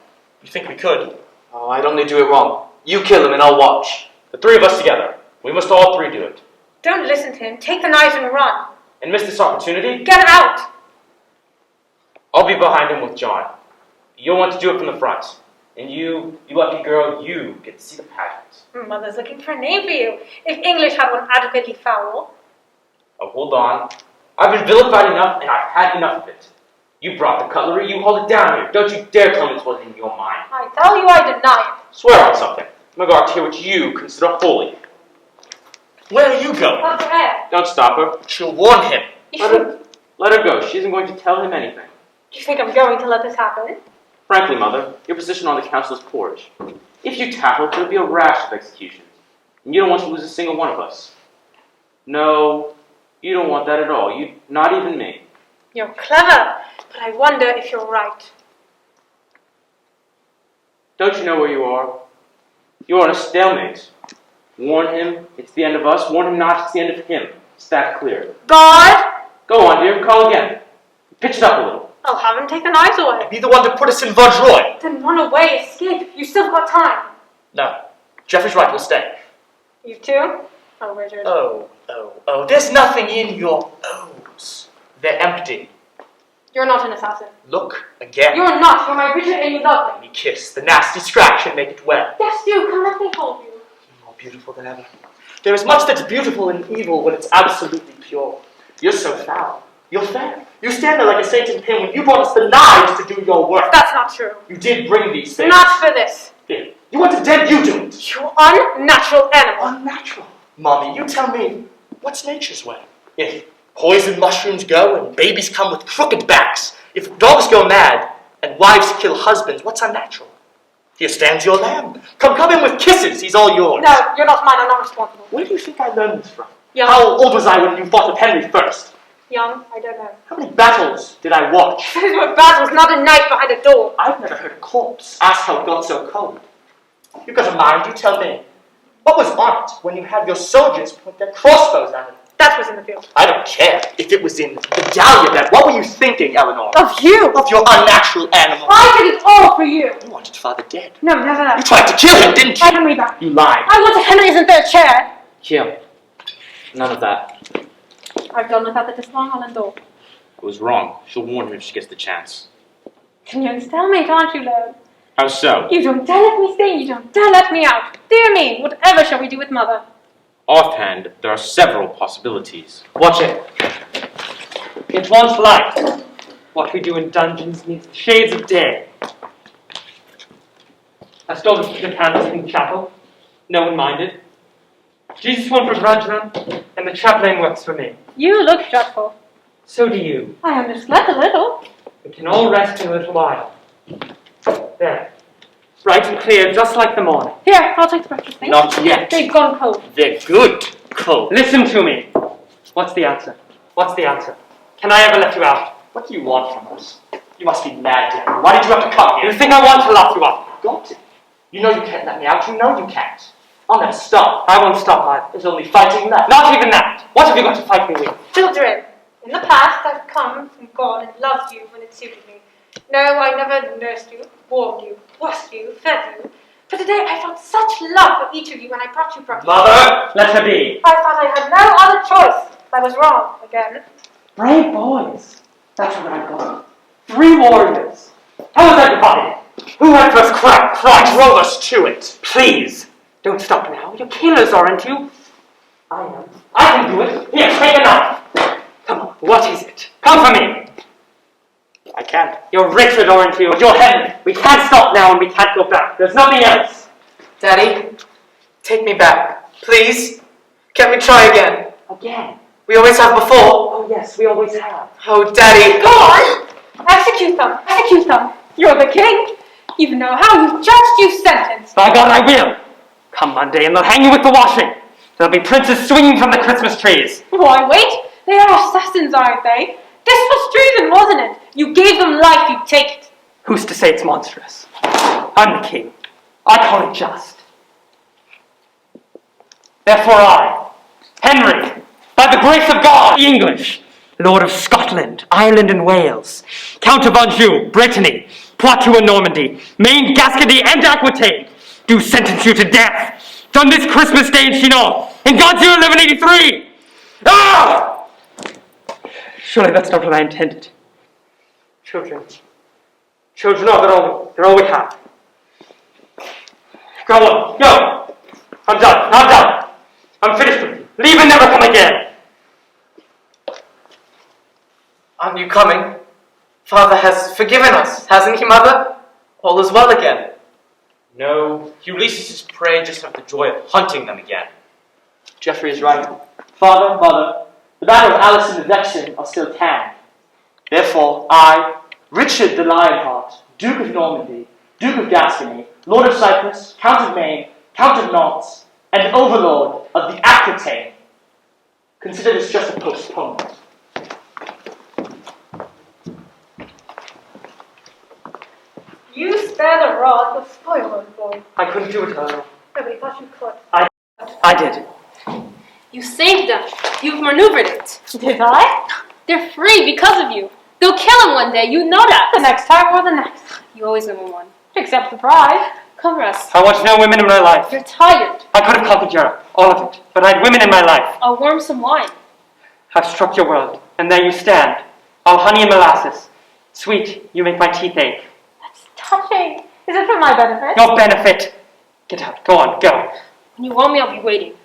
You think we could? Oh, I'd only do it wrong. You kill him and I'll watch. The 3 of us together. We must all 3 do it. Don't listen to him. Take the knives and run. And miss this opportunity? Get out. I'll be behind him with John. You'll want to do it from the front. And you lucky girl, you get to see the pageant. Mother's looking for a name for you. If English had one adequately foul. Oh, hold on. I've been vilified enough, and I've had enough of it. You brought the cutlery, you hold it down here. Don't you dare tell me this wasn't in your mind. I tell you I deny it. Swear on something. I'm going to hear what you consider holy. Where are you going? Up there. Don't stop her. She'll warn him. Let her go. She isn't going to tell him anything. Do you think I'm going to let this happen? Frankly, Mother, your position on the council is poorish. If you tattle, there'll be a rash of executions. And you don't want to lose a single one of us. No, you don't want that at all. Not even me. You're clever, but I wonder if you're right. Don't you know where you are? You're on a stalemate. Warn him, it's the end of us. Warn him not, it's the end of him. Is that clear? God! Go on, dear. Call again. Pitch it up a little. I'll have him take the knives away. Be the one to put us in Vaudreuil. Then run away, escape. You still got time. No. Geoffrey's right, we'll stay. You too? Oh, Richard. Oh. There's nothing in your O's. They're empty. You're not an assassin. Look again. You're not. You're my Richard and you love Let me kiss. The nasty distraction make it well. Yes, do. Come, let me hold you. More beautiful than ever. There is much that's beautiful in evil when it's absolutely pure. You're so foul. You're fair. You stand there like a Satan's pin when you brought us the knives to do your work. That's not true. You did bring these things. Not for this. Here. You want it dead, you do it. You unnatural animal. Unnatural. Mommy, you tell me, what's nature's way? If poison mushrooms go and babies come with crooked backs, if dogs go mad and wives kill husbands, what's unnatural? Here stands your lamb. Come in with kisses, he's all yours. No, you're not mine. I'm not responsible. Where do you think I learned this from? Young. How old was I when you fought with Henry first? Young, I don't know. How many battles did I watch? Those were battles, not a knife behind a door. I've never heard a corpse ask how it got so cold. You got a mind, you tell me. What was on it when you had your soldiers point their crossbows at it? That was in the field. I don't care if it was in the Dahlia bed. What were you thinking, Eleanor? Of you. Of your unnatural animal. I did it all for you. You wanted father dead. No, never. You tried to kill him, didn't you? Henry back. You lied. I wanted Henry isn't there chair. Here. None of that. I've done without the Dismal Holland door. I was wrong. She'll warn him if she gets the chance. Can you stalemate, aren't you, love? How so? You don't dare let me stay, you don't dare let me out. Dear me, whatever shall we do with Mother? Offhand, there are several possibilities. Watch it. It wants light. What we do in dungeons needs the shades of day. I stole the candles from the chapel. No one minded. Jesus won't begrudge them, and the chaplain works for me. You look dreadful. So do you. I underslept a little. We can all rest in a little while. There. Bright and clear, just like the morning. Here, I'll take the breakfast things. Not yet. They've gone cold. They're good. Cold. Listen to me. What's the answer? What's the answer? Can I ever let you out? What do you want from us? You must be mad, Dad. Why did you have to come here? You think I want to lock you up? Got to. You know you can't let me out. You know you can't. I'll never stop. I won't stop either. There's only fighting left. Not even that. What have you got to fight me with? Children, in the past I've come from God and loved you when it suited me. No, I never nursed you, warmed you, washed you, fed you. But today I felt such love for each of you when I brought you breakfast. Mother, let her be. I thought I had no other choice. I was wrong again. Brave boys. That's what I got. 3 warriors. How was I divided? Who had first crack? I drove us to it. Please, don't stop now. Your killers aren't you? I am. I can do it. Here, take a knife. Come on, what is it? Come for me. I can't. You're Richard, aren't you? You're Henry. We can't stop now and we can't go back. There's nothing else. Daddy, take me back. Please. Can we try again? Again? We always have before. Oh, yes, we always have. Oh, Daddy. Go on! Execute them! Execute them! You're the king! You know how you've judged, you sentenced! By God, I will! Come Monday and they'll hang you with the washing. There'll be princes swinging from the Christmas trees. Why, wait! They are assassins, aren't they? This was treason, wasn't it? You gave them life, you take it. Who's to say it's monstrous? I'm the king. I call it just. Therefore I, Henry, by the grace of God, the English, Lord of Scotland, Ireland and Wales, Count of Anjou, Brittany, Poitou and Normandy, Maine, Gascony and Aquitaine, do sentence you to death from this Christmas day in Chinon, in God's year 1183! Ah! Surely that's not what I intended. Children are they're all we have. Go on, go! I'm done. I'm finished with you. Leave and never come again. Aren't you coming? Father has forgiven us, hasn't he, Mother? All is well again. No, Ulysses' prey just have the joy of hunting them again. Geoffrey is right. Father, Mother, the battle of Alais and the Vexin are still tanned. Therefore, I, Richard the Lionheart, Duke of Normandy, Duke of Gascony, Lord of Cyprus, Count of Maine, Count of Nantes, and Overlord of the Aquitaine, consider this just a postponement. You spare the rod, but spoil one boy. I couldn't do it alone. Nobody thought you could. I did. You saved them. You've maneuvered it. Did I? They're free because of you. They'll kill him one day. You know that. The next time or the next. You always number one. Except the bride. Come, Russ. I want no women in my life. You're tired. I could have conquered Europe, all of it, but I had women in my life. I'll warm some wine. I've struck your world, and there you stand, all honey and molasses. Sweet, you make my teeth ache. That's touching. Is it for my benefit? No benefit. Get out, go on, go. When you want me, I'll be waiting.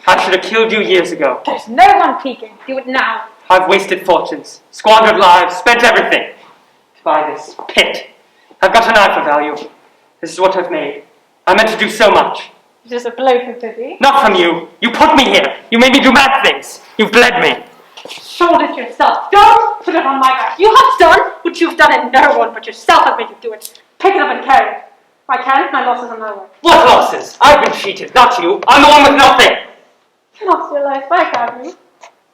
I should have killed you years ago. There's no one peeking. Do it now. I've wasted fortunes, squandered lives, spent everything to buy this pit. I've got an eye for value. This is what I've made. I meant to do so much. Is this a blow for pity? Not from you. You put me here. You made me do mad things. You've bled me. Shoulder it yourself. Don't put it on my back. You have done what you've done and no one but yourself has made you do it. Pick it up and carry it. If I can, my losses are my work. What losses? I've been cheated, not you. I'm the one with nothing. You lost your life by Academy.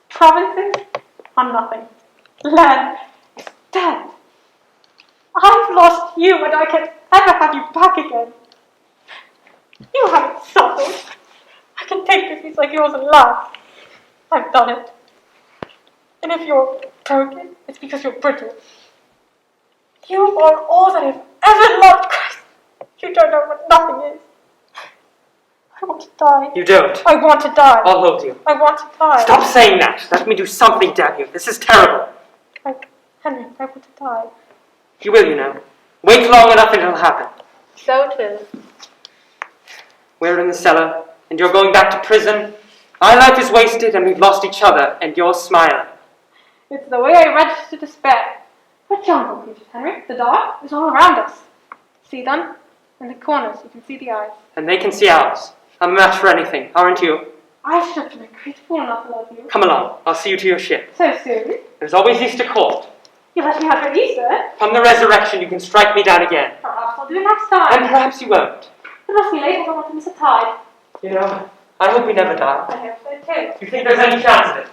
Provinces are nothing. Land is dead. I've lost you and I can never have you back again. You haven't suffered. I can take defeats like yours and laugh. I've done it. And if you're broken, it's because you're brittle. You are all that I've ever loved, Christ. You don't know what nothing is. I want to die. You don't. I want to die. I'll hold you. I want to die. Stop saying that. Let me do something, damn you. This is terrible. Henry, I want to die. You will, you know. Wait long enough and it'll happen. So it will. We're in the cellar, and you're going back to prison. My life is wasted, and we've lost each other, and you're smiling. It's the way I register despair. What jungle creatures, Henry? The dark is all around us. See them? In the corners, you can see the eyes. And they can see ours. I'm a match for anything, aren't you? I should have been a great fool not to love you. Come along. I'll see you to your ship. So soon? There's always Easter court. You let me have your Easter? From the resurrection, you can strike me down again. Perhaps I'll do it next time. And perhaps you won't. It must be late, I don't want to miss a tide. You know, I hope we never die. I hope so too. You think there's any chance of it?